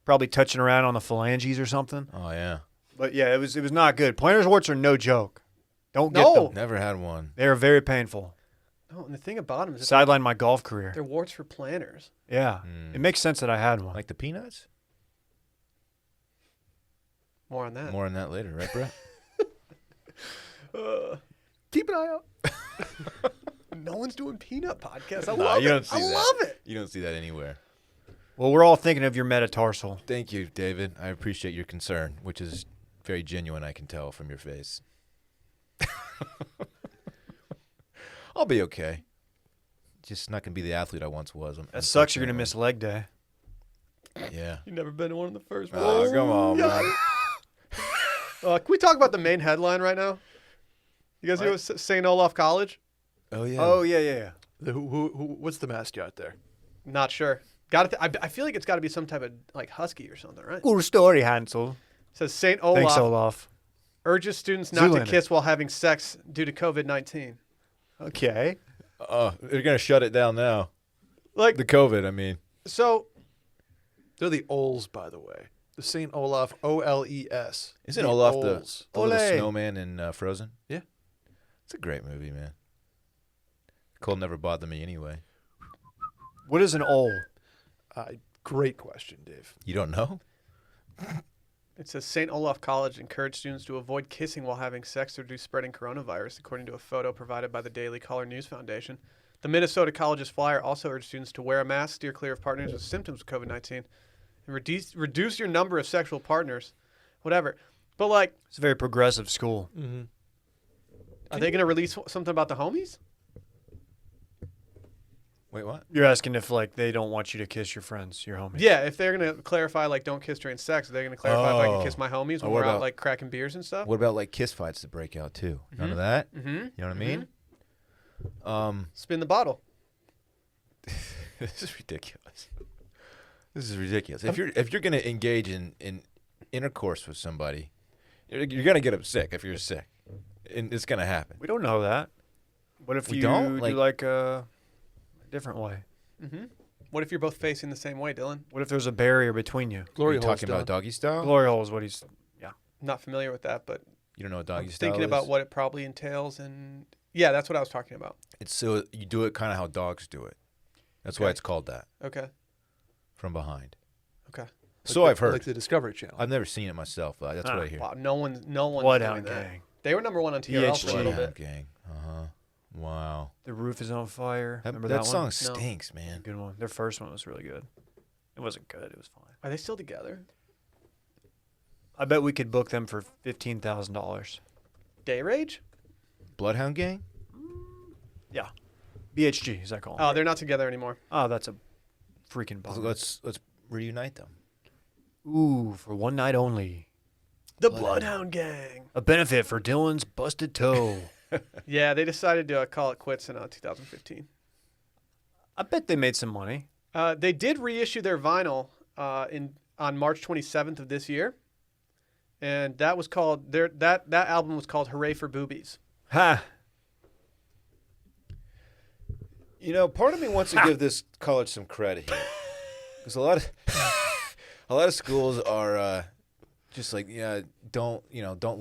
probably touching around on the phalanges or something. Oh yeah. But yeah, it was not good. Planter's warts are no joke. Don't get No. them. Never had one. They are very painful. No, and the thing about them is Sidelined my golf career. they're warts for planners. Yeah, it makes sense that I had one. Like the peanuts? More on that. More on that later, right, Brett? Keep an eye out. No one's doing peanut podcasts. I Nah, love you it. don't see I that. love it. You don't see that anywhere. Well, we're all thinking of your metatarsal. Thank you, David. I appreciate your concern, which is very genuine, I can tell from your face. I'll be okay. Just not going to be the athlete I once was. That sucks. You're gonna miss leg day. Yeah. You've never been to one of the first Oh, ones. come on, man. Can we talk about the main headline right now? You guys know St. Olaf College? Oh, yeah. Oh yeah. What's the mascot there? Not sure. Got it. I feel like it's got to be some type of like husky or something, right? Cool story, Hansel. It says St. Olaf. Thanks, Olaf. urges students not to Zoolander. kiss while having sex due to COVID-19. Okay. They're gonna shut it down now. Like, The COVID, I mean. so They're the Oles, by the way. The St. Olaf, OLES. Isn't The Olaf Oles. the little Ole. snowman in Frozen? Yeah. It's a great movie, man. Cold never bothered me anyway. What is an ole? Great question, Dave. You don't know? it says St. Olaf College encouraged students to avoid kissing while having sex to reduce spreading coronavirus, according to a photo provided by the Daily Caller News Foundation. The Minnesota College's flyer also urged students to wear a mask, steer clear of partners with symptoms of COVID-19, and reduce your number of sexual partners, whatever. But, like, It's a very progressive school. Mm-hmm. are they going to release something about the homies? Wait, what? You're asking if like they don't want you to kiss your friends, your homies. Yeah, if they're going to clarify, like, don't kiss during sex, they're going to clarify if I can kiss my homies when what we're out, about- like, cracking beers and stuff. What about like kiss fights that break out too? None of that? Mm-hmm. You know what I mean? Spin the bottle. This is ridiculous. This is ridiculous. If you're gonna engage in intercourse with somebody, you're gonna get them sick if you're sick, and it's gonna happen. We don't know that. What if We you don't? do like a different way? Mm-hmm. What if you're both facing the same way, Dylan? What if there's a barrier between you? Are Glory you hole's talking about done. doggy style? Glory hole is what he's. Not familiar with that, but You don't know what doggy I'm style thinking is? about what it probably entails, and yeah, that's what I was talking about. It's so you do it kind of how dogs do it. That's why Okay. it's called that, Okay. from behind. Okay. So I've heard. Like the Discovery Channel. I've never seen it myself, but that's what I hear. Wow, no one's doing Bloodhound that. Gang. They were number one on TRL for a little Bloodhound bit. Gang. Wow. The roof is on fire. That, Remember that that song one? stinks, man. Good one. Their first one was really good. It wasn't good. It was fine. Are they still together? I bet we could book them for $15,000. Day Rage? Bloodhound Gang? Yeah. BHG, is that called? Oh, they're not together anymore. Oh, that's a freaking bomb. Let's reunite them. Ooh, for one night only. The Bloodhound Gang. A benefit for Dillon's busted toe. Yeah, they decided to call it quits in 2015. I bet they made some money. They did reissue their vinyl on March 27th of this year, and that was called that album was called "Hooray for Boobies." Ha! You know, part of me wants to give this college some credit here, because a lot of schools are just like, yeah, don't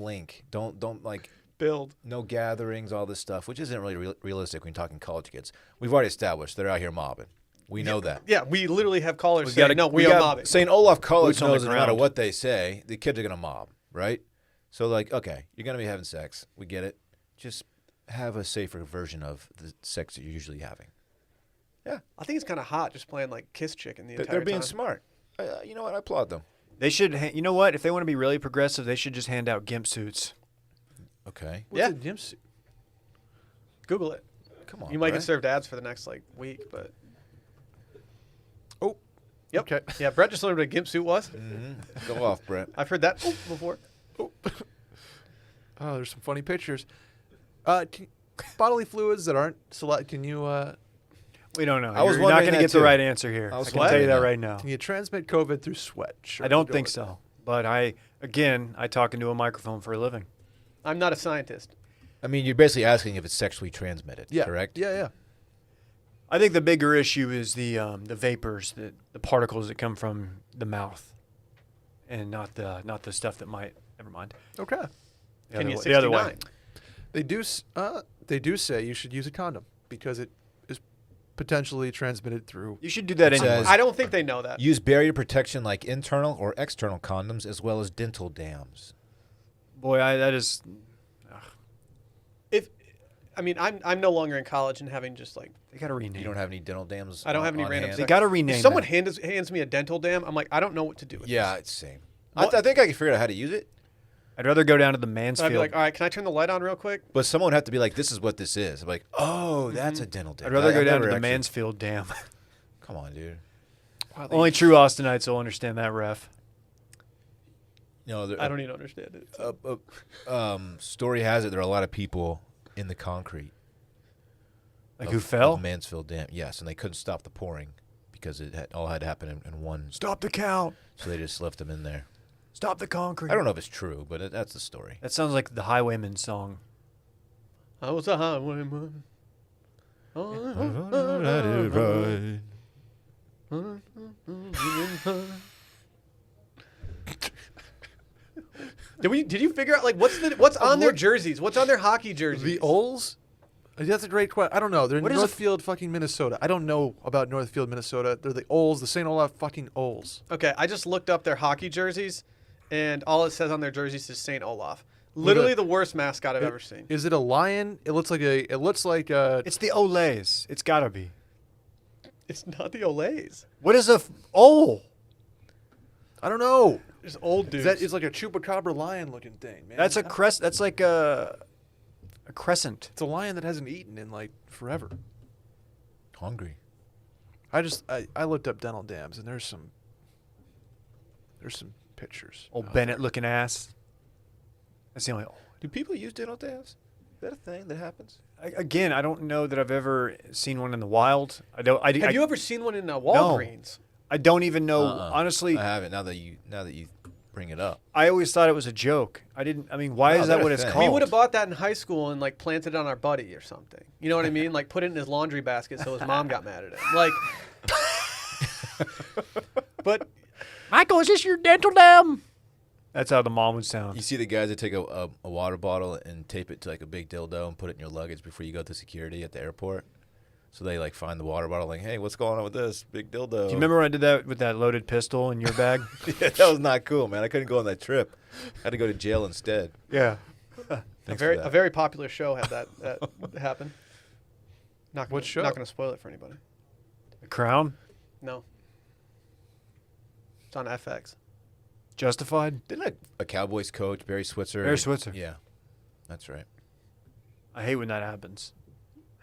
link, don't like Build. no gatherings, all this stuff, which isn't really realistic when you're talking college kids. We've already established they're out here mobbing. We know that. Yeah, we literally have callers We saying, gotta- "No, we we are got mobbing." St. Olaf College Boots on the knows no matter ground. what they say, the kids are gonna mob, right? So like, okay, you're gonna be having sex. We get it. Just have a safer version of the sex that you're usually having. I think it's kind of hot just playing like Kiss Chicken the entire They're being time. smart. You know what? I applaud them. They should, you know what? If they want to be really progressive, they should just hand out gimp suits. Okay, What's Yeah. a gym suit? Google it. come on. You might Brett. get served ads for the next like week, but Oh. yep. Okay. Yeah, Brett just learned what a gimp suit was. Go off, Brett. I've heard that before. Oh, there's some funny pictures. Bodily fluids that aren't select. Can you We don't know. I was You're not wondering going to that get the too. right answer here. I I was can tell you wondering that that. right now. can you transmit COVID through sweat? Sure, I don't do think it. so. But I talk into a microphone for a living. I'm not a scientist. I mean, you're basically asking if it's sexually transmitted. Yeah. Correct. Yeah. I think the bigger issue is the vapors, the particles that come from the mouth, and not the stuff that might. Never mind. Okay. The Can other you way- the other way. 69? They do say you should use a condom because it is potentially transmitted through. You should do that It anyway. says- I don't think they know that. Use barrier protection like internal or external condoms, as well as dental dams. Boy, that is. I'm no longer in college and having just like They got to rename. You don't have any dental dams. I don't have any on random hand? They sex. got to rename. if someone that. hands me a dental dam, I'm like, I don't know what to do with Yeah, this. it's the same. What- I think I can figure out how to use it, I'd rather go down to the So I'd Mansfield. be like, all right, can I turn the light on real quick? but someone would have to be like, "This is what this is." I'm like, "Oh, that's a dental dam." I'd rather go I've down to never the actually- Mansfield Dam. Come on, dude. Wow, Only true Austinites will understand that, ref. No, I don't even understand it. Story has it there are a lot of people in the concrete. Like of- who fell? of Mansfield Dam. Yes, and they couldn't stop the pouring because it all had to happen in one. Stop the count. So they just left them in there. Stop the concrete. I don't know if it's true, but that's the story. That sounds like the Highwayman song. I was a highwayman. Did you figure out like what's on their jerseys? What's on their hockey jerseys? The Ols? That's a great question. I don't know. They're in What is Northfield, fucking Minnesota. I don't know about Northfield, Minnesota. They're the Ols, the St. Olaf fucking Ols. Okay, I just looked up their hockey jerseys, and all it says on their jerseys is St. Olaf. Literally the worst mascot I've ever seen. Is it a lion? It looks like a. It's the Olays. It's gotta be. It's not the Olays. What is a Ole? I don't know. There's old dudes. It's like a chupacabra lion looking thing, man. That's a crest. That's like a crescent. It's a lion that hasn't eaten in like forever. Hungry. I looked up dental dams and there's some pictures. Old out Bennett there. looking ass. That's the only. Do people use dental dams? Is that a thing that happens? Again, I don't know that I've ever seen one in the wild. I don't. Have you ever seen one in Walgreens? I don't even know. Honestly, I haven't. Now that you bring it up. I always thought it was a joke. I didn't. I mean, why No, is that they're what a it's thing. called? We would have bought that in high school and like planted it on our buddy or something. You know what I mean? Like put it in his laundry basket so his mom got mad at him. Like, but Michael, is this your dental dam? That's how the mom would You sound. see the guys that take a water bottle and tape it to like a big dildo and put it in your luggage before you go through security at the airport. So they like find the water bottle like, hey, what's going on with this big dildo? Do you remember when I did that with that loaded pistol in your bag? Yeah, that was not cool, man. I couldn't go on that trip. I had to go to jail instead. Yeah. Thanks for that. a very popular show had that happen. Not What gonna, show? Not going to spoil it for anybody. The Crown? No. It's on FX. Justified? Didn't a Cowboys coach, Barry Switzer? Barry Switzer. Yeah, that's right. I hate when that happens.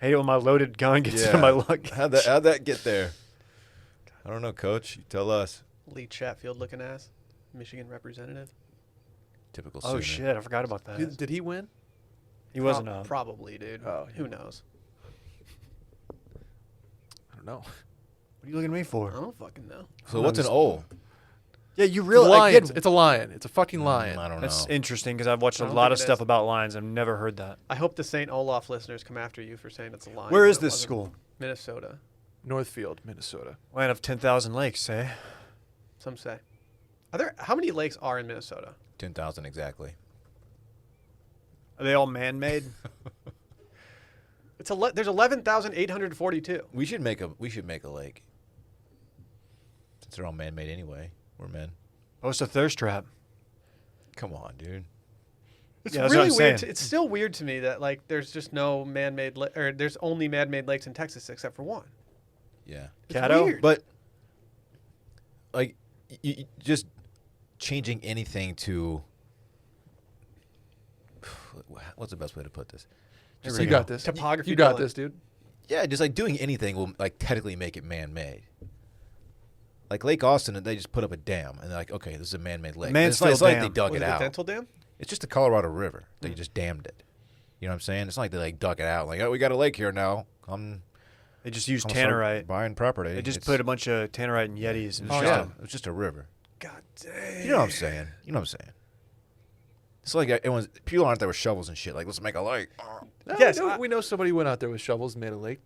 I hate it when my loaded gun gets in my luggage. How'd that get there? I don't know, Coach. You tell us. Lee Chatfield looking ass. Michigan representative. Typical. Oh, Sooner. shit. I forgot about that. Did he win? He wasn't up. Probably, dude. Oh, Who knows? I don't know. What are you looking at me I for? don't fucking know. So what's an ole? Yeah, you It's really. lions. Again, It's a lion. It's a fucking lion. I don't that's know. interesting because I've watched I a don't lot think of it stuff is. about lions. I've never heard that. I hope the St. Olaf listeners come after you for saying it's a lie. Where but is it this wasn't. school? Minnesota. Northfield, Minnesota. Land of 10,000 lakes, eh? Some say. How many lakes are in Minnesota? 10,000 exactly. Are they all man-made? There's 11,842. We should make a lake. Since they're all man-made anyway. We're men. Post a thirst trap. Come on, dude. It's Yeah, that's what really I'm weird. saying. It's still weird to me that like there's just no man-made or there's only man-made lakes in Texas except for one. Yeah. It's Caddo? weird. But like you just changing anything to what's the best way to put this? Just we You go. got this. Topography You got Dylan. this, dude. yeah, just like doing anything will like technically make it man-made. Like Lake Austin, they just put up a dam and they're like, okay, this is a man-made lake. And it's Mansfield it's like they Dam. dug Was it it the out. Dental Dam? It's just the Colorado River. They just dammed it. You know what I'm saying? It's not like they like dug it out. Like, oh, we got a lake here now. They just used I'm gonna start tannerite. buying property. They just It's- put a bunch of tannerite and Yetis. And it's shit. just it's just a river. God dang. You know what I'm saying? You know what I'm saying? It's like people aren't there with shovels and shit. Like, let's make a lake. No, Yes, we know somebody went out there with shovels and made a lake.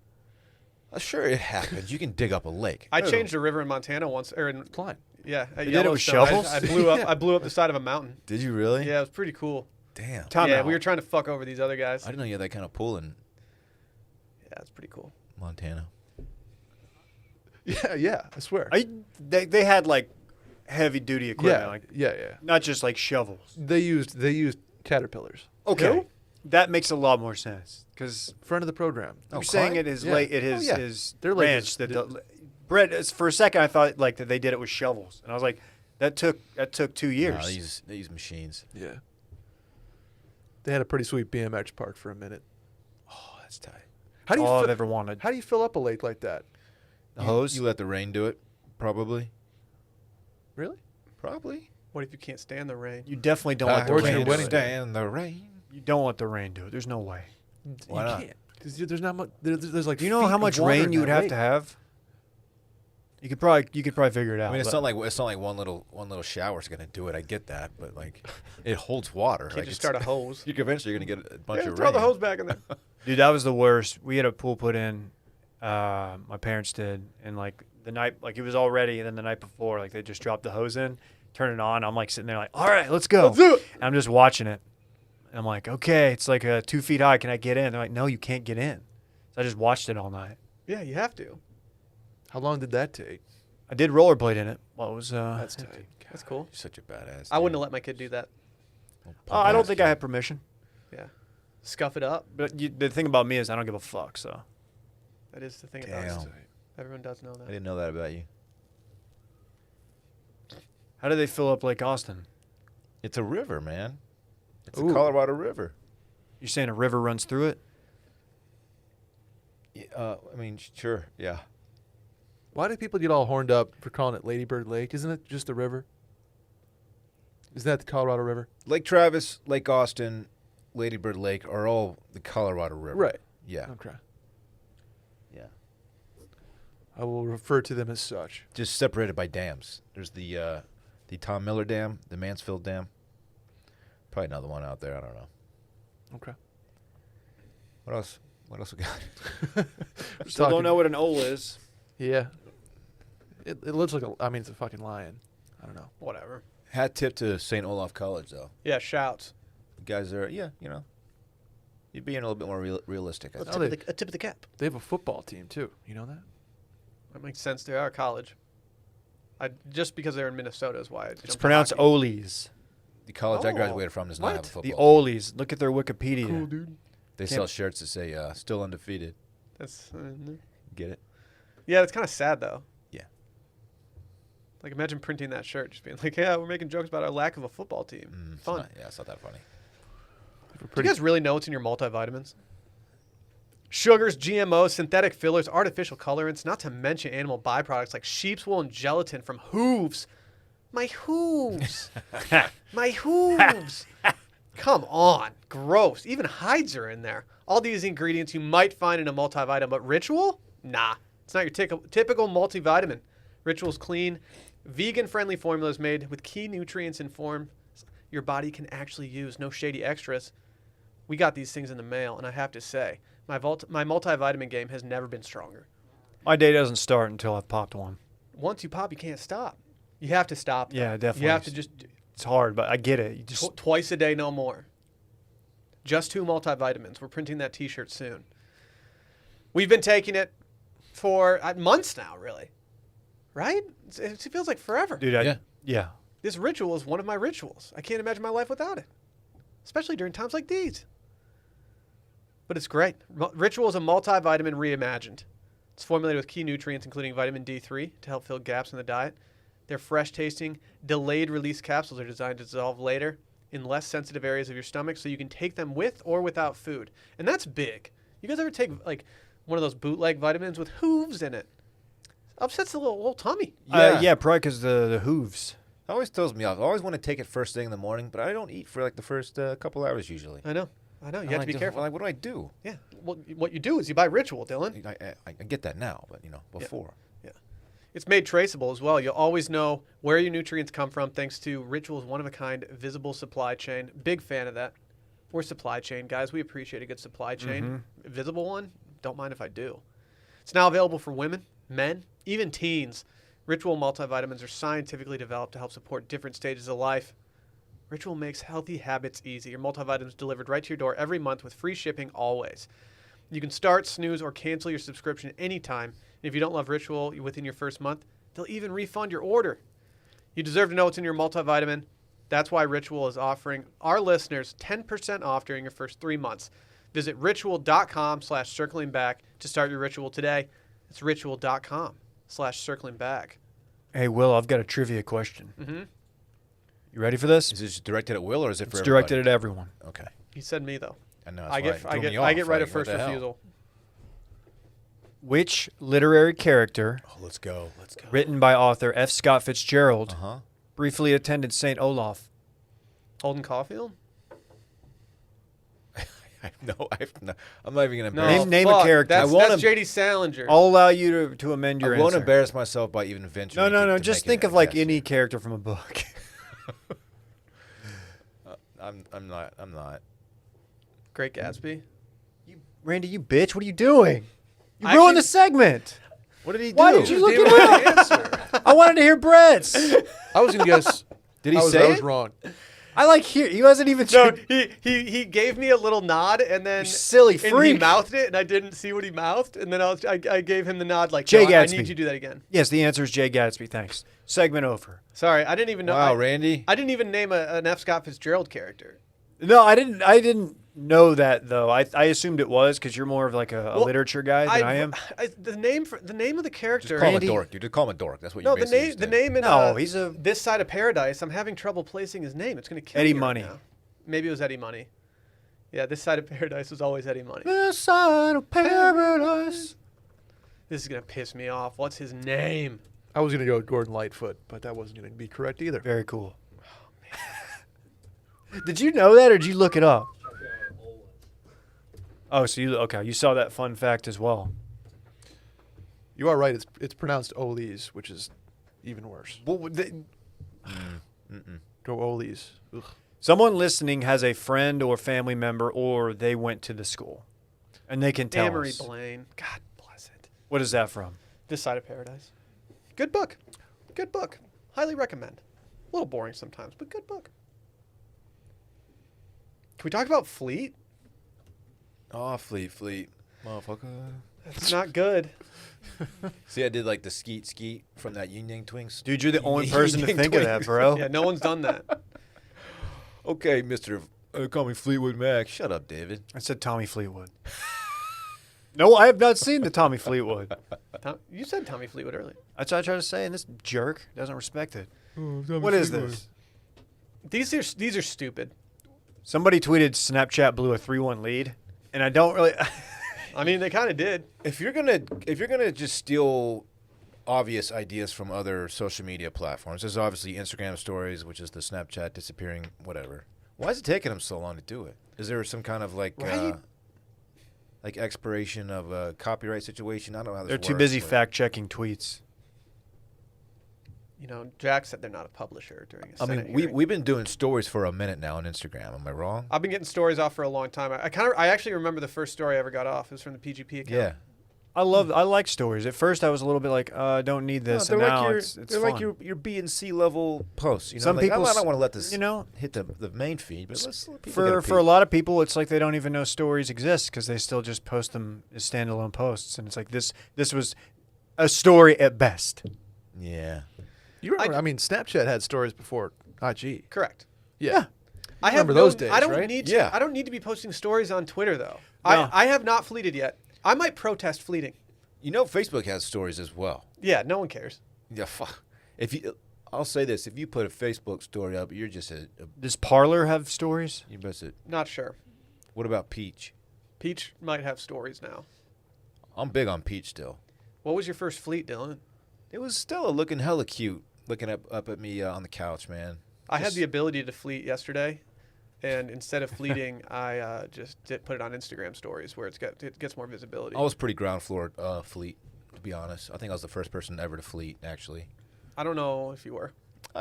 Sure, it happens. You can dig up a lake. I changed a river in Montana once, or in Klein. yeah, at They did it with Yellowstone. shovels? I blew up. Yeah. I blew up the side of a mountain. Did you really? Yeah, it was pretty cool. Damn. Time yeah, out. we were trying to fuck over these other guys. I didn't know you had that kind of pool in Yeah, it's pretty cool. Montana. Yeah, I swear. They had like heavy duty equipment, yeah, like yeah. not just like shovels. They used caterpillars. Okay, Who? that makes a lot more sense because Friend of the program. you're Oh, saying Klein? it is Yeah. late. It is Oh, yeah. his Their lake ranch. is- That Brett. For a second, I thought like that they did it with shovels, and I was like, that took 2 years. No, they use machines. Yeah. They had a pretty sweet BMX park for a minute. Oh, that's tight. How do you all I've fi- ever wanted. How do you fill up a lake like that? The hose. You let the rain do it, probably. Really? Probably. What if you can't stand the rain? You definitely don't let the Or to your rain. wedding do day. it. Stand the rain. You don't let the rain do it. There's no way. Why you not? can't. Because there's not much. There's like. Do you know feet how of much water rain in you would that have lake. to have? You could probably figure it out. I mean, it's but- not like one little shower is gonna do it. I get that, but like, it holds water. Can't Like, just it's- start a hose. You eventually you're gonna get a bunch Yeah, of throw rain. the hose back in there. Dude, that was the worst. We had a pool put in. My parents did, and like the night, like it was all ready, and then the night before, like they just dropped the hose in, turn it on. I'm like sitting there, like, all right, let's go. Let's do it. And I'm just watching it. And I'm like, okay, it's like 2 feet high. Can I get in? They're like, no, you can't get in. So I just watched it all night. Yeah, you have to. How long did that take? I did rollerblade in it. Well, it was. That's tight. That's cool. You're such a badass. I wouldn't have dude. let my kid do that. I don't think I had permission. Yeah. Scuff it up. But the thing about me is I don't give a fuck. So That is the thing about Damn. it. Everyone does know I that. didn't know that about you. how do they fill up Lake Austin? It's a river, man. It's Ooh. the Colorado River. You're saying a river runs through it? I mean, sure, yeah. Why do people get all horned up for calling it Lady Bird Lake? Isn't it just a river? Isn't that the Colorado River? Lake Travis, Lake Austin, Lady Bird Lake are all the Colorado River. Right. Yeah. Okay. Yeah. I will refer to them as such. Just separated by dams. There's the Tom Miller Dam, the Mansfield Dam. Probably another one out there. I don't know. Okay. What else? What else we got? Still don't know what an ole is. Yeah. It looks like it's a fucking lion. I don't know. Whatever. Hat tip to St. Olaf College, though. Yeah, shouts. You guys are, yeah, you know, you're being a little bit more realistic. I A think. tip, a tip of the cap. They have a football team too. You know that? That makes sense. They are a college. Just because they're in Minnesota is why I It's jumped to pronounced hockey. Ole's. The college I Oh, graduated from does not have a what? football The team. Ole's. Look at their Wikipedia. dude. They sell shirts that say "still undefeated." That's Get it? yeah, it's kind of sad though. Yeah. Like imagine printing that shirt, just being like, "Yeah, we're making jokes about our lack of a football team." It's Fun. not- yeah, it's not that funny. Do you guys really know what's in your multivitamins? Sugars, GMOs, synthetic fillers, artificial colorants, not to mention animal byproducts like sheep's wool and gelatin from hooves. My hooves. My hooves. Come on. Gross. Even hides are in there. All these ingredients you might find in a multivitamin, but Ritual? Nah. It's not your typical multivitamin. Ritual's clean, vegan-friendly formulas made with key nutrients and forms your body can actually use. No shady extras. We got these things in the mail, and I have to say, my multivitamin game has never been stronger. My day doesn't start until I've popped one. Once you pop, you can't stop. You have to stop. though. Yeah, definitely. You have to just It's hard, but I get it. You just twice a day, no more. Just 2 multivitamins. We're printing that T-shirt soon. We've been taking it for months now, really. Right? It feels like forever. dude. Yeah. Yeah. This ritual is one of my rituals. I can't imagine my life without it, especially during times like these. But it's great. Ritual is a multivitamin reimagined. It's formulated with key nutrients, including vitamin D3, to help fill gaps in the diet. Their fresh-tasting, delayed-release capsules are designed to dissolve later in less sensitive areas of your stomach, so you can take them with or without food. And that's big. You guys ever take like one of those bootleg vitamins with hooves in it? Upsets the little tummy. Yeah, probably because the hooves. It always throws me off. I always want to take it first thing in the morning, but I don't eat for like the first couple hours usually. I know. You I'm have to like, be careful. Like, what do I do? Yeah. Well, what you do is you buy Ritual, Dylan. I get that now, but before. Yeah. It's made traceable as well. You'll always know where your nutrients come from thanks to Ritual's one-of-a-kind visible supply chain. Big fan of that. We're supply chain guys. We appreciate a good supply chain. Visible one, don't mind if I do. It's now available for women, men, even teens. Ritual multivitamins are scientifically developed to help support different stages of life. Ritual makes healthy habits easy. Your multivitamins delivered right to your door every month with free shipping always. You can start, snooze, or cancel your subscription anytime. And if you don't love Ritual within your first month, they'll even refund your order. You deserve to know what's in your multivitamin. That's why Ritual is offering our listeners 10% off during your first 3 months. Visit ritual.com/circlingback to start your ritual today. It's ritual.com/circlingback. Hey, Will, I've got a trivia question. Mm-hmm. You ready for this? Is this directed at Will or is it for It's everybody? directed at everyone. Okay. He said me though. I know. I get right of first refusal. Which literary character, Oh, let's go. Let's go. written by author F. Scott Fitzgerald, Uh-huh. briefly attended St. Olaf? Holden Caulfield. I I'm not even gonna No, embarrass. Name a fuck. character. That's, I wanna- that's J.D. Salinger. I'll allow you to amend your I won't answer. embarrass myself by even venturing. No. to Just make think an of like guess. any character from a book. I'm not. Great Gatsby. Randy, you bitch! What are you doing? You Actually- ruined the segment. What did he do? Why did you look Gave it away up? the answer. I wanted to hear Brett's. I was gonna guess. Did he I was, say I was it? wrong. I like hear. He wasn't even. No, he gave me a little nod, and then You silly and he freak. mouthed it, and I didn't see what he mouthed, and then I gave him the nod like, Jay no, I need Gatsby. you to do that again. Yes, the answer is Jay Gatsby. Thanks. Segment over. Sorry, I didn't even know. Wow, Randy. I didn't even name an F. Scott Fitzgerald character. No, I didn't know that though. I assumed it was because you're more of like a Well, literature guy than I am. The name of the character. Just call him Randy. a dork, dude. Just call him a dork. That's what No, you the basically name just the did. name in No, he's a This Side of Paradise. I'm having trouble placing his name. It's gonna kill Eddie me right Money. now. Maybe it was Eddie Money. Yeah, This Side of Paradise was always Eddie Money. This side of paradise. This is gonna piss me off. What's his name? I was gonna go with Gordon Lightfoot, but that wasn't gonna be correct either. Very cool. Did you know that, or did you look it up? Oh, so you saw that fun fact as well. You are right. It's pronounced Oles, which is even worse. What would they, Go Oles. Ugh. someone listening has a friend or family member, or they went to the school, and they can tell Amory us. Blaine. God bless it. What is that from? This Side of Paradise. Good book. Good book. Highly recommend. A little boring sometimes, but good book. Can we talk about Fleet? Oh, Fleet, motherfucker. It's not good. See, I did like the skeet from that Yin Yang Twins. Dude, you're the only person to think of that, bro. Yeah, no one's done that. Okay, Mister. Call me Fleetwood Mac. Shut up, David. I said Tommy Fleetwood. No, I have not seen the Tommy Fleetwood. You said Tommy Fleetwood earlier. That's what I try to say, and this jerk doesn't respect it. What is this? These are stupid. Somebody tweeted Snapchat blew a 3-1 lead, and I don't really. I mean, they kind of did. If you're gonna just steal obvious ideas from other social media platforms, there's obviously Instagram stories, which is the Snapchat disappearing, whatever. Why is it taking them so long to do it? Is there some kind of like expiration of a copyright situation? I don't know how this They're works. too busy but- fact checking tweets. You know, Jack said they're not a publisher during a I Senate mean, hearing. we've been doing stories for a minute now on Instagram. Am I wrong? I've been getting stories off for a long time. I actually remember the first story I ever got off. It was from the PGP account. Yeah. I like stories. At first, I was a little bit like, I don't need this, and now it's they're fun. like your B and C level posts. You know, Some like, people I don't want to let this hit the main feed, but let's let people get a for a peek. lot of people, it's like they don't even know stories exist because they still just post them as standalone posts, and it's like this was a story at best. Yeah. You remember? I mean, Snapchat had stories before IG. Correct. Yeah. I remember have those days, I don't right? need. Yeah. I don't need to be posting stories on Twitter though. No. I have not fleeted yet. I might protest fleeting. You know, Facebook has stories as well. Yeah, no one cares. Yeah. I'll say this: if you put a Facebook story up, you're just Does Parler have stories? you must. Not sure. What about Peach? Peach might have stories now. I'm big on Peach still. What was your first fleet, Dylan? It was Stella looking hella cute, looking up at me on the couch, man. I had the ability to fleet yesterday, and instead of fleeting, I just put it on Instagram stories where it gets more visibility. I was pretty ground floor fleet, to be honest. I think I was the first person ever to fleet, actually. I don't know if you were.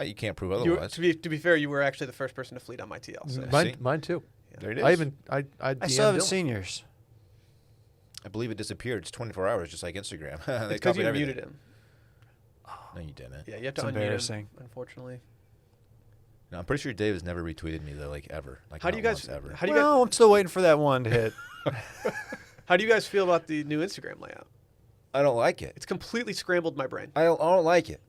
You can't prove You, otherwise. to be fair, you were actually the first person to fleet on my TL. So. Mine too. There it is. I I still haven't DM'd seen yours. I believe it disappeared. It's 24 hours, just like Instagram. It's They because copied you everything. muted him. No, you didn't. Yeah, you have to It's unmute him, embarrassing. unfortunately. No, I'm pretty sure Dave has never retweeted me though, like ever. Like How do not you guys? once, ever? How do you guys? Well, I'm still waiting for that one to hit. How do you guys feel about the new Instagram layout? I don't like it. It's completely scrambled my brain. I don't like it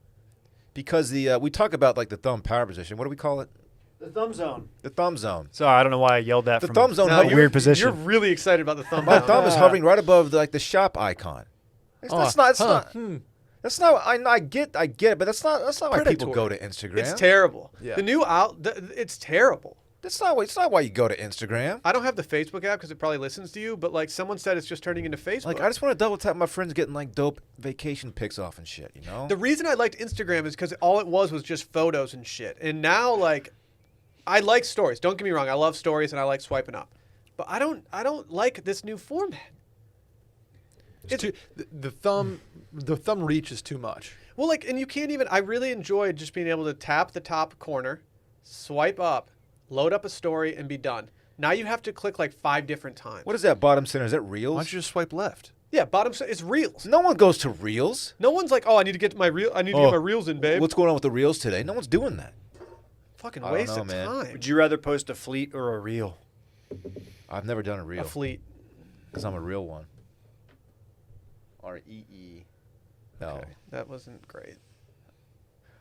because we talk about like the thumb power position. What do we call it? The thumb zone. The thumb zone. Sorry, I don't know why I yelled that The from thumb zone. No, hover- a weird position. You're really excited about the thumb. My down. thumb is hovering right above the shop icon. That's not. That's not. I get it, but that's not why people Predatory. go to Instagram. It's terrible. Yeah. The new it's terrible. It's not why you go to Instagram. I don't have the Facebook app because it probably listens to you, but like someone said, it's just turning into Facebook. Like I just want to double tap my friends getting like dope vacation pics off and shit. You know. The reason I liked Instagram is because all it was just photos and shit. And now, like, I like stories. Don't get me wrong. I love stories and I like swiping up. but I don't like this new format. It's too, the thumb reach is too much. Well, like, and you can't even. I really enjoyed just being able to tap the top corner, swipe up, load up a story, and be done. Now you have to click like 5 different times. What is that bottom center? Is that Reels? Why don't you just swipe left? Yeah, bottom. It's Reels. No one goes to Reels. No one's like, oh, I need to get my reel. I need to get my Reels in, babe. What's going on with the Reels today? No one's doing that. Fucking I don't waste know, of man. time. Would you rather post a fleet or a reel? I've never done a A Reel fleet. because I'm a real one. REE. No. Okay, that wasn't great.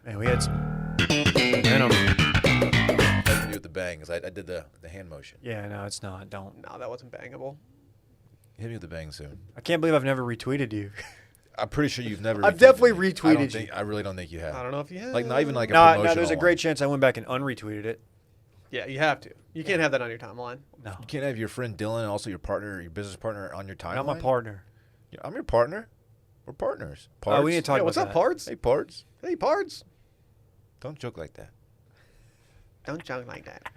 Man, we had some momentum. Nothing to do with the bang, 'cause I did the hand motion. Yeah, no, it's not. Don't. No, that wasn't bangable. Hit me with the bang soon. I can't believe I've never retweeted you. I'm pretty sure you've never. I've retweeted definitely me. retweeted you. I really don't think you have. I don't know if you have. Like not even like a No, promotional there's a one. great chance I went back and unretweeted it. Yeah, you have to. You can't have that on your timeline. No, You can't have your friend Dillon and also your partner, your business partner, on your timeline. not my partner. Yeah, I'm your partner. We're partners. Oh, we need to talk Yeah, about what's up, that. Pards? Hey, parts. Hey, Pards. Don't joke like that. Don't joke like that.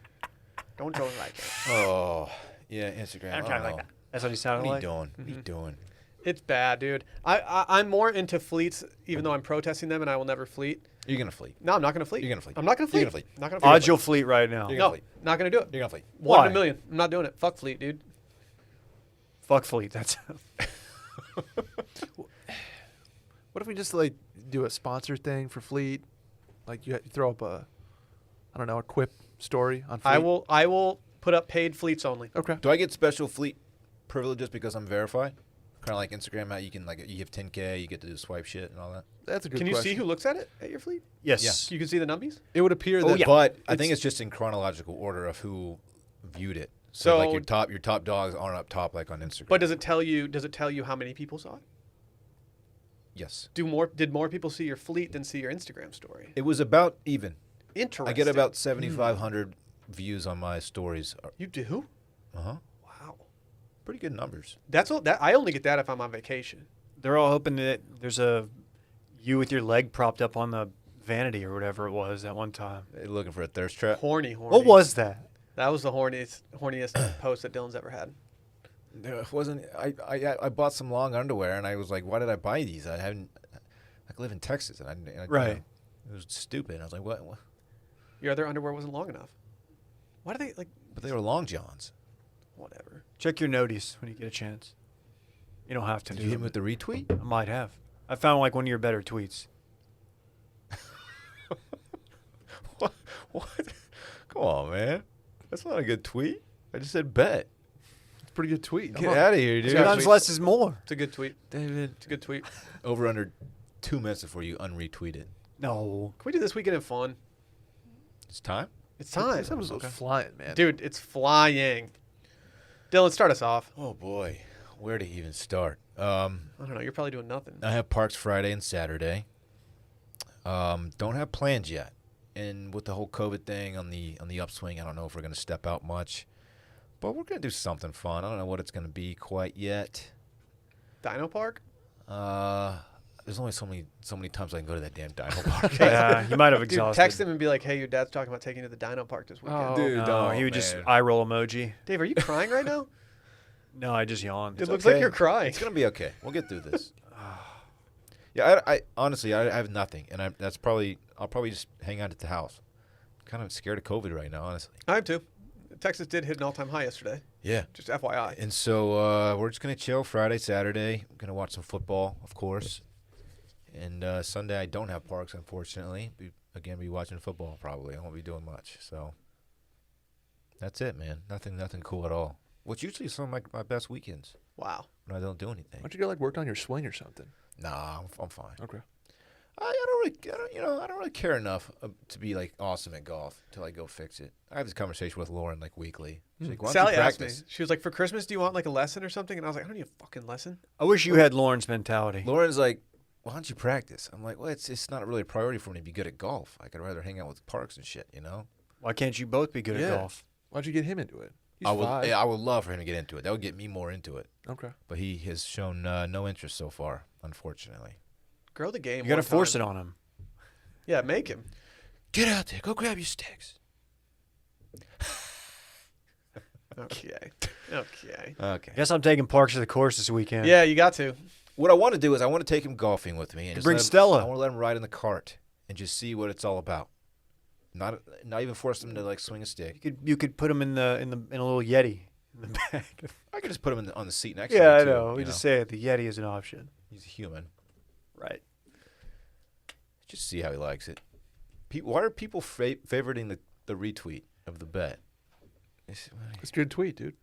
Don't joke like that. Oh, yeah, Instagram. I don't know. That's what he sounded What are you like. doing? What are you doing? It's bad, dude. I'm more into fleets, even though I'm protesting them, and I will never fleet. You're gonna fleet. No, I'm not gonna fleet. You're gonna fleet. I'm not gonna fleet. You're gonna fleet. Not gonna fleet. Odds you'll fleet right now. You're gonna No, fleet. not gonna do it. You're gonna fleet. 1 in Why? a million. I'm not doing it. Fuck fleet, dude. Fuck fleet. That's. What if we just like do a sponsor thing for Fleet? Like you throw up a, I don't know, a quip story on Fleet. I will put up paid fleets only. Okay. Do I get special fleet privileges because I'm verified? Kind of like Instagram, how you can like you have 10K, you get to do swipe shit and all that. That's a good Can you question. see who looks at it at your fleet? Yes. You can see the numbies. It would appear that. But I think it's just in chronological order of who viewed it. So like your top dogs aren't up top like on Instagram. But does it tell you how many people saw it? Yes. Did more people see your fleet than see your Instagram story? It was about even. Interesting. I get about 7,500 views on my stories. You do? Uh-huh. Wow. Pretty good numbers. That's all. That I only get that if I'm on vacation. They're all hoping that there's a you with your leg propped up on the vanity or whatever it was at one time. They're looking for a thirst trap. Horny. What was that? That was the horniest post that Dylan's ever had. There wasn't. I bought some long underwear and I was like, why did I buy these? I live in Texas and I Right. it was stupid. I was like, what? Your other underwear wasn't long enough. Why do they like? But they were long johns. Whatever. Check your noties when you get a chance. You don't have to. Did you hit me with the retweet? I might have. I found like one of your better tweets. What? Come on, man. That's not a good tweet. I just said bet. It's a pretty good tweet. Get out of here, dude. Sometimes less is more. It's a good tweet. David. It's a good tweet. Over under 2 minutes before you unretweet it. No. Can we do this weekend in fun? It's time? It's time, This episode's flying, man. dude. It's flying. Dylan, start us off. Oh, boy. Where to even start? I don't know. You're probably doing nothing. I have Parks Friday and Saturday. Don't have plans yet. And with the whole COVID thing on the upswing, I don't know if we're going to step out much. But we're going to do something fun. I don't know what it's going to be quite yet. Dino Park. There's only so many times I can go to that damn dino park. Yeah, you might have Dude, exhausted. text him and be like, "Hey, your dad's talking about taking you to the Dino Park this weekend." Oh, Dude, No, he would just eye roll emoji. Dave, are you crying right now? No, I just yawned. It looks like you're crying. It's gonna be okay. We'll get through this. Yeah, I honestly I have nothing, and I'll probably just hang out at the house. I'm kind of scared of COVID right now, honestly. I am too. Texas did hit an all-time high yesterday. Yeah. Just FYI. And so we're just gonna chill Friday, Saturday. I'm gonna watch some football, of course. And Sunday I don't have Parks, unfortunately. Be watching football probably. I won't be doing much. So that's it, man. Nothing cool at all. What's usually some of my best weekends Wow. when I don't do anything. Why don't you go like work on your swing or something? Nah, I'm fine. Okay. I don't really care enough to be like awesome at golf until I go fix it. I have this conversation with Lauren like weekly. She's like, "Why don't Sally you asked me. practice?" She was like, "For Christmas, do you want like a lesson or something?" And I was like, "I don't need a fucking lesson." I wish you had Lauren's mentality. Lauren's like, "Why don't you practice?" I'm like, "Well, it's not really a priority for me to be good at golf. I'd rather hang out with Parks and shit, you know." Why can't you both be good Yeah. at golf? Why'd you get him into it? He's I would 5. I would love for him to get into it. That would get me more into it. Okay. But he has shown no interest so far, unfortunately. Grow the game. You got to force it on him. Yeah, make him. Get out there. Go grab your sticks. Okay. Okay. Okay. Guess I'm taking Parks to the course this weekend. Yeah, you got to. What I want to do is I want to take him golfing with me and just Bring let him- Stella. I want to let him ride in the cart and just see what it's all about. Not even force him to like swing a stick. You could put him in a little Yeti in the back. I could just put him on the seat next to Yeah, me I too, know. you We just say it. The Yeti is an option. He's human. Right. Just see how he likes it. Why are people favoriting the retweet of the bet? It's a good tweet, dude.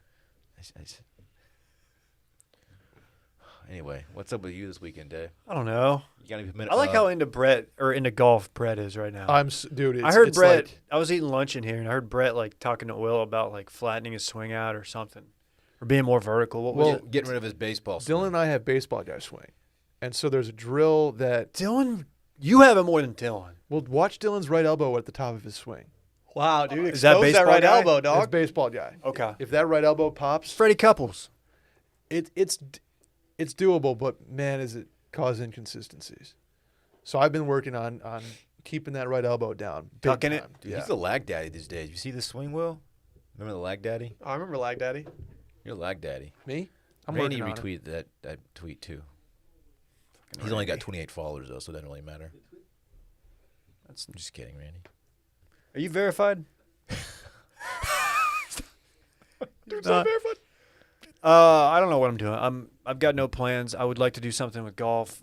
Anyway, what's up with you this weekend, Dave? I don't know. You got any minute? I like how into golf Brett is right now. Dude. I heard it's Brett. like- I was eating lunch in here, and I heard Brett like talking to Will about like flattening his swing out or something, or being more vertical. What was it? getting rid of his baseball. swing. Dylan and I have baseball guy swing, and so there's a drill that Dylan, you have it more than Dylan. we'll watch Dylan's right elbow at the top of his swing. Wow, dude. Is that Expose that baseball right guy? elbow, That's dog. baseball guy. Okay. If that right elbow pops, Freddie Couples. it's doable, but man, is it cause inconsistencies. So I've been working on keeping that right elbow down. Big Tucking it? time. Dude, Yeah. he's the lag daddy these days. You see the swing, Will? Remember the lag daddy? Oh, I remember Lag Daddy. You're a lag daddy. Me? I'm Randy working on it. retweeted that tweet too. He's only got 28 followers though, so it doesn't really matter. I'm just kidding, Randy. Are you verified? Dude, not. barefoot. I don't know what I'm doing. I've got no plans. I would like to do something with golf.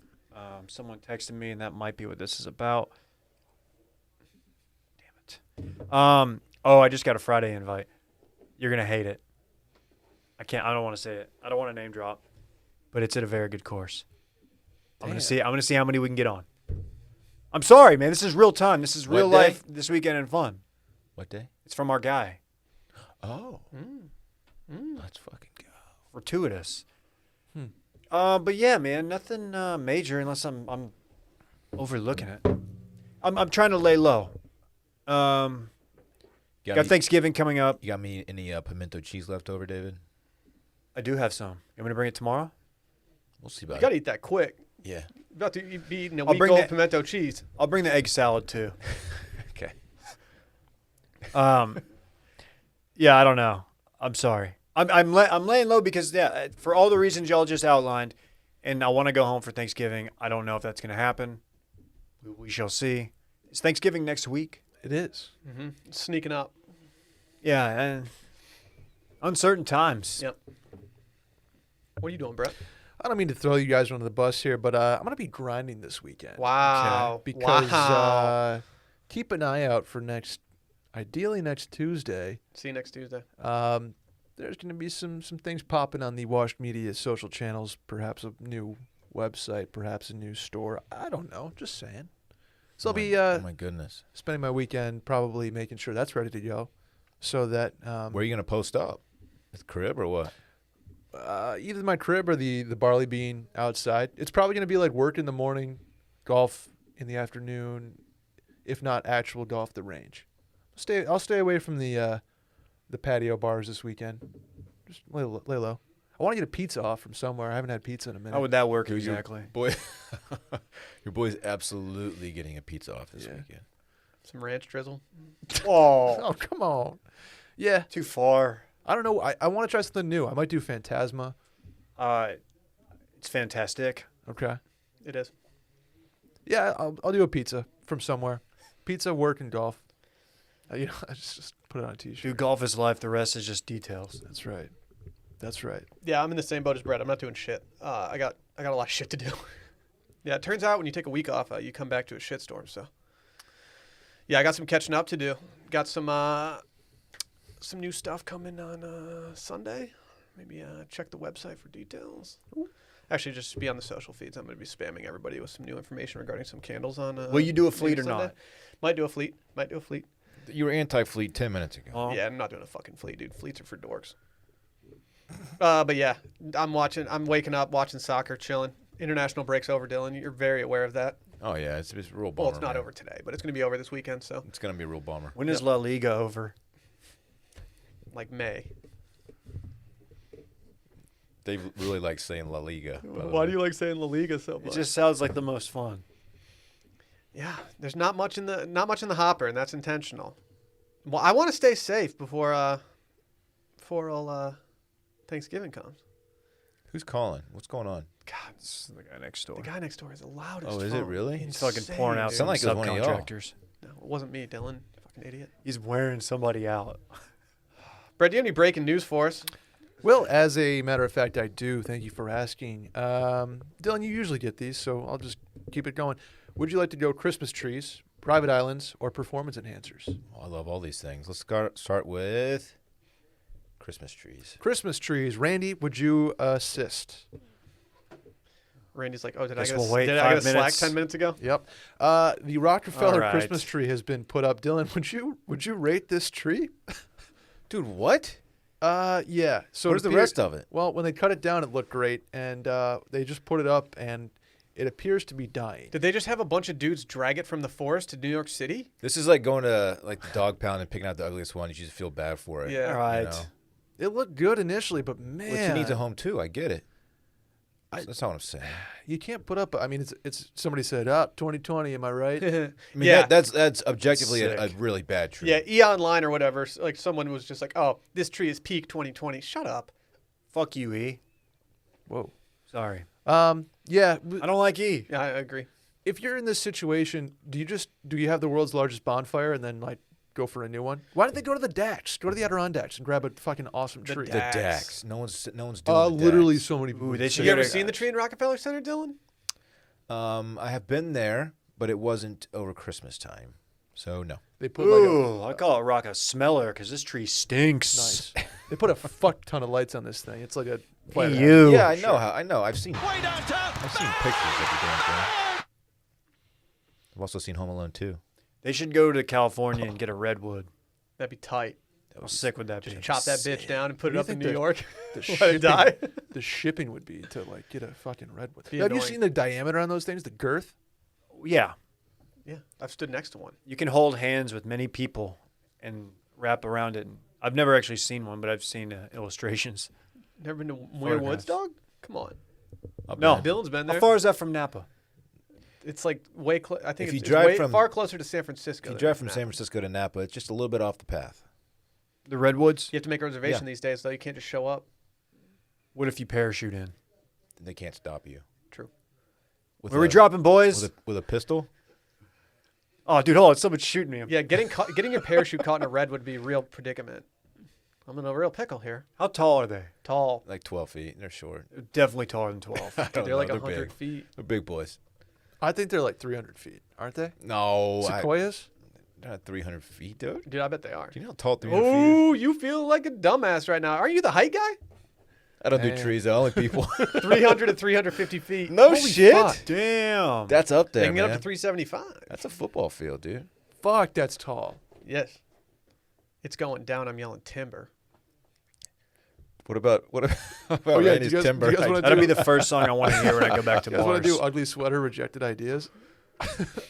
Someone texted me, and that might be what this is about. Damn it. I just got a Friday invite. You're gonna hate it. I don't want to say it. I don't want to name drop, but it's at a very good course. I'm gonna see how many we can get on. I'm sorry, man. This is real time. This is real What day? life. This weekend and fun. What day? It's from our guy. Oh, let's fucking go. Fortuitous. But yeah, man, nothing major unless I'm overlooking it. I'm trying to lay low. Got Thanksgiving coming up. You got me any pimento cheese left over, David? I do have some. You want me to bring it tomorrow? We'll see You about got to it. eat that quick. Yeah. You're about to be eating a I'll week bring old that- pimento cheese. I'll bring the egg salad too. Okay. Yeah, I don't know. I'm sorry. I'm laying low because for all the reasons y'all just outlined, and I want to go home for Thanksgiving. I don't know if that's going to happen. We shall see. Is Thanksgiving next week? It is. Mm-hmm. Sneaking up. Yeah, and uncertain times. Yep. What are you doing, Brett? I don't mean to throw you guys under the bus here, but I'm going to be grinding this weekend. Wow. Because wow. keep an eye out for ideally next Tuesday. See you next Tuesday. There's going to be some things popping on the Washed Media social channels, perhaps a new website, perhaps a new store. I don't know. Just saying. So I'll be Oh my goodness. spending my weekend probably making sure that's ready to go so that Where are you gonna post up? At the crib or what? either my crib or the barley bean outside. It's probably going to be like work in the morning, golf in the afternoon, if not actual golf the range. I'll stay away from the patio bars this weekend. Just lay low. I want to get a pizza off from somewhere. I haven't had pizza in a minute. How would that work Dude, exactly? Your boy's absolutely getting a pizza off this Yeah. weekend. Some ranch drizzle. Oh, Oh, come on. Yeah. too far. I don't know. I want to try something new. I might do Phantasma. It's fantastic. Okay. It is. Yeah, I'll do a pizza from somewhere. Pizza, work, and golf. I just put it on a t-shirt. Dude, golf is life. The rest is just details. That's right. That's right. Yeah, I'm in the same boat as Brett. I'm not doing shit. I got a lot of shit to do. Yeah, it turns out when you take a week off, you come back to a shitstorm. So, yeah, I got some catching up to do. Got some new stuff coming on Sunday. Maybe check the website for details. Actually, just be on the social feeds. I'm going to be spamming everybody with some new information regarding some candles on. Will you do a fleet maybe or Sunday. not? Might do a fleet. Might do a fleet. You were anti-fleet 10 minutes ago. Oh. Yeah, I'm not doing a fucking fleet, dude. Fleets are for dorks. But yeah, I'm waking up, watching soccer, chilling. International break's over, Dylan. You're very aware of that. Oh yeah, it's a real bummer. Well, it's not man. over today, but it's going to be over this weekend, so It's gonna be a real bummer. When is La Liga over? like May. They really like saying La Liga. by the Why way. do you like saying La Liga so much? It just sounds like the most fun. Yeah, there's not much in the hopper, and that's intentional. Well, I want to stay safe before before all Thanksgiving comes. Who's calling? What's going on? God, this is the guy next door. The guy next door is the loudest. Oh, is it phone. really? He's fucking Insane, pouring out dude. some Sound like it was one of y'all. subcontractors. No, it wasn't me, Dylan. Fucking idiot. He's wearing somebody out. Brett, do you have any breaking news for us? Well, as a matter of fact, I do. Thank you for asking. Dylan, you usually get these, so I'll just keep it going. Would you like to go Christmas trees, private islands, or performance enhancers? Oh, I love all these things. Let's start with Christmas trees. Christmas trees. Randy, would you assist? Randy's like, oh, did Guess I get we'll wait a, did I get a 5 slack minutes. 10 minutes ago? Yep. The Rockefeller All right. Christmas tree has been put up. Dylan, would you rate this tree? Dude, what? Yeah. So Where's the rest of it? Well, when they cut it down, it looked great, and they just put it up, and it appears to be dying. Did they just have a bunch of dudes drag it from the forest to New York City? This is like going to like the dog pound and picking out the ugliest one. You just feel bad for it. Yeah. All right. You know? It looked good initially, but man, Which needs a home too. I get it. That's not what I'm saying. you can't put up. I mean, it's somebody said, 2020. Am I right? I mean, Yeah. that's objectively a Sick. really bad tree. Yeah, E-Online or whatever. Like someone was just like, oh, this tree is peak 2020. Shut up. Fuck you, E. Whoa. Sorry. Yeah. I don't like E. Yeah, I agree. If you're in this situation, do you have the world's largest bonfire and then like go for a new one? Why don't they go to the Dax? Go to the Adirondacks and grab a fucking awesome The tree. The Dax. Dax. No one's doing Literally the Dax. so many. Ooh, they should You go ever to- seen the tree in Rockefeller Center, Dylan? I have been there, but it wasn't over Christmas time. So no. They put like Ooh, I call it rock a smeller because this tree stinks. nice. They put a fuck ton of lights on this thing. It's like a flat hat. You. Yeah, I know. I know. I've seen pictures of the damn thing. I've also seen Home Alone 2. They should go to California and get a redwood. That'd be tight. How sick would that Just be? chop that bitch down and put it What up do you in think New York. The Let it shipping, die. the shipping would be to like get a fucking redwood. Be Have you annoying. seen the diameter on those things? The girth? Yeah. Yeah, I've stood next to one. You can hold hands with many people and wrap around it. I've never actually seen one, but I've seen illustrations. Never been to Muir Woods, Photographs. dog? Come on. No. Dylan's been How there. far is that from Napa? It's like way I think If you it's drive way from- far closer to San Francisco. If you than drive from Napa. San Francisco to Napa, it's just a little bit off the path. The redwoods? You have to make a reservation Yeah. these days, though. You can't just show up. What if you parachute in? They can't stop you. True. With Where are we a- dropping, boys? with a pistol? Oh, dude, hold on. Someone's shooting me. Yeah, getting your parachute caught in a red would be a real predicament. I'm in a real pickle here. How tall are they? Tall. Like 12 feet. They're short. Definitely taller than 12. Dude, they're like They're 100 big. feet. They're big boys. I think they're like 300 feet, aren't they? No. Sequoias? They're not 300 feet, dude. Dude, I bet they are. Do you know how tall 300 feet is? Oh, you feel like a dumbass right now. Aren't you the height guy? I don't do Damn. trees. I only people. 300 to 350 feet. No Holy shit. fuck. Damn. That's up there, They can get man. up to 375. That's a football field, dude. Fuck, that's tall. Yes. It's going down. I'm yelling timber. What about yeah, Randy's do you guys- timber? do you guys wanna That'll be the first song I want to hear when I go back to You guys want bars. to do Ugly Sweater Rejected Ideas?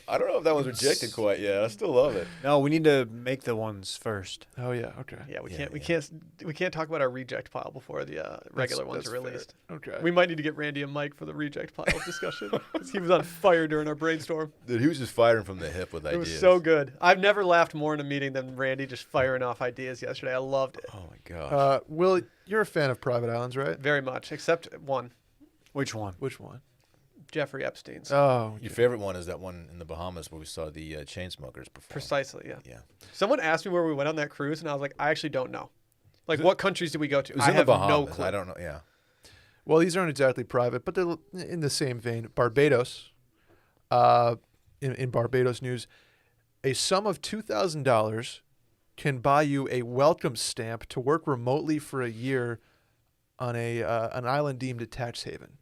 I don't know if that one's rejected quite yet. I still love it. No, we need to make the ones first. Oh, yeah, okay. Yeah, we Yeah, can't. We yeah. can't talk about our reject pile before the regular ones that's are fair. released. Okay. We might need to get Randy a mic for the reject pile discussion 'cause he was on fire during our brainstorm. Dude, he was just firing from the hip with It ideas. was so good. I've never laughed more in a meeting than Randy just firing off ideas yesterday. I loved it Oh my gosh. Will, you're a fan of Private Islands, right? very much, except one, Which one? Which one? Jeffrey Epstein's. Oh, Your favorite one is that one in the Bahamas where we saw the Chainsmokers perform. Precisely, yeah. Yeah. Someone asked me where we went on that cruise, and I was like, I actually don't know. Like, what countries did we go to? It was I in the have Bahamas. no clue. I don't know. Yeah. well, these aren't exactly private, but they're in the same vein. Barbados. In Barbados news, a sum of $2,000 can buy you a welcome stamp to work remotely for a year on an island deemed a tax haven.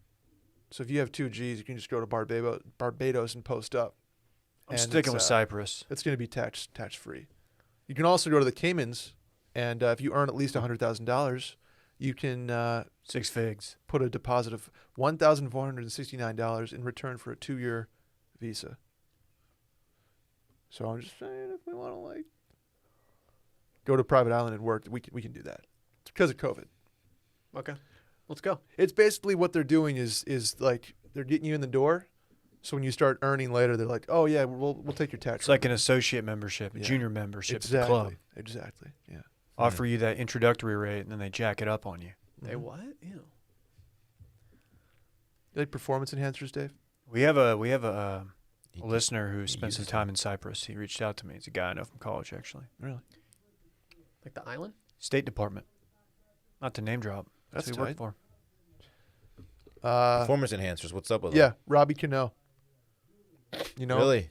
So if you have 2 G's, you can just go to Barbados and post up. I'm And sticking with it's, Cyprus. It's going to be tax free. You can also go to the Caymans, and if you earn at least $100,000, you can 6 figs. put a deposit of $1,469 in return for a 2-year visa. So I'm just saying, if we want to like go to private island and work, we can do that. It's because of COVID. Okay, let's go. It's basically what they're doing is like they're getting you in the door. So when you start earning later, they're like, oh yeah, we'll take your tax. It's like an associate membership, a Yeah. junior membership at the exactly, club. exactly. Yeah. offer you that introductory rate, and then they jack it up on you. They what? Ew. You like performance enhancers, Dave? We have a He listener who spent uses some time in Cyprus. He reached out to me. He's a guy I know from college, actually. Really? Like the island? State Department. Not to name drop. That's who he worked tight. for. Performance enhancers. What's up with Yeah, them? Robbie Cano. You know, Really?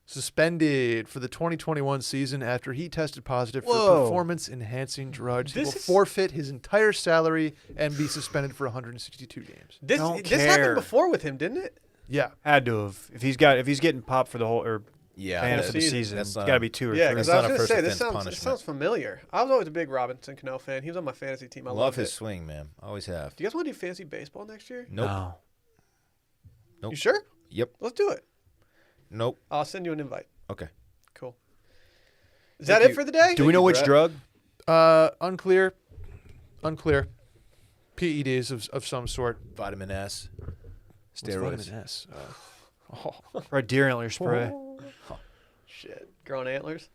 suspended for the 2021 season after he tested positive for Whoa. performance-enhancing drugs. He This will is- forfeit his entire salary and be suspended for 162 games. This Don't this happened care. before with him, didn't it? Yeah. Had to have. If he's getting popped for the whole or Yeah. banned that- for the season. season, that's it's not- got to be 2 or Yeah, 3. because That's I not was a going to say first this offense sounds punishment. familiar. I was always a big Robinson Cano fan. He was on my fantasy team. I Love loved his it. swing, man. Always have. Do you guys want to do fantasy baseball next year? Nope. No. Nope. You sure? Yep. Let's do it. Nope. I'll send you an invite. Okay. Cool. Is that Thank it you. for the day? Do we know which Brett. drug? Unclear. PEDs of some sort. Vitamin S. What's Steroids. vitamin S? Or a deer antler spray? Shit. Growing antlers.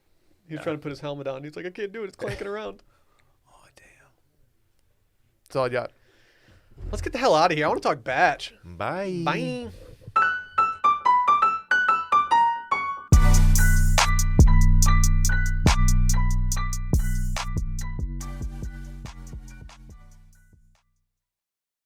He was Yeah. trying to put his helmet on. He's like, I can't do it. It's clanking around. Oh, damn. That's all I got. Let's get the hell out of here. I want to talk batch. Bye. Bye.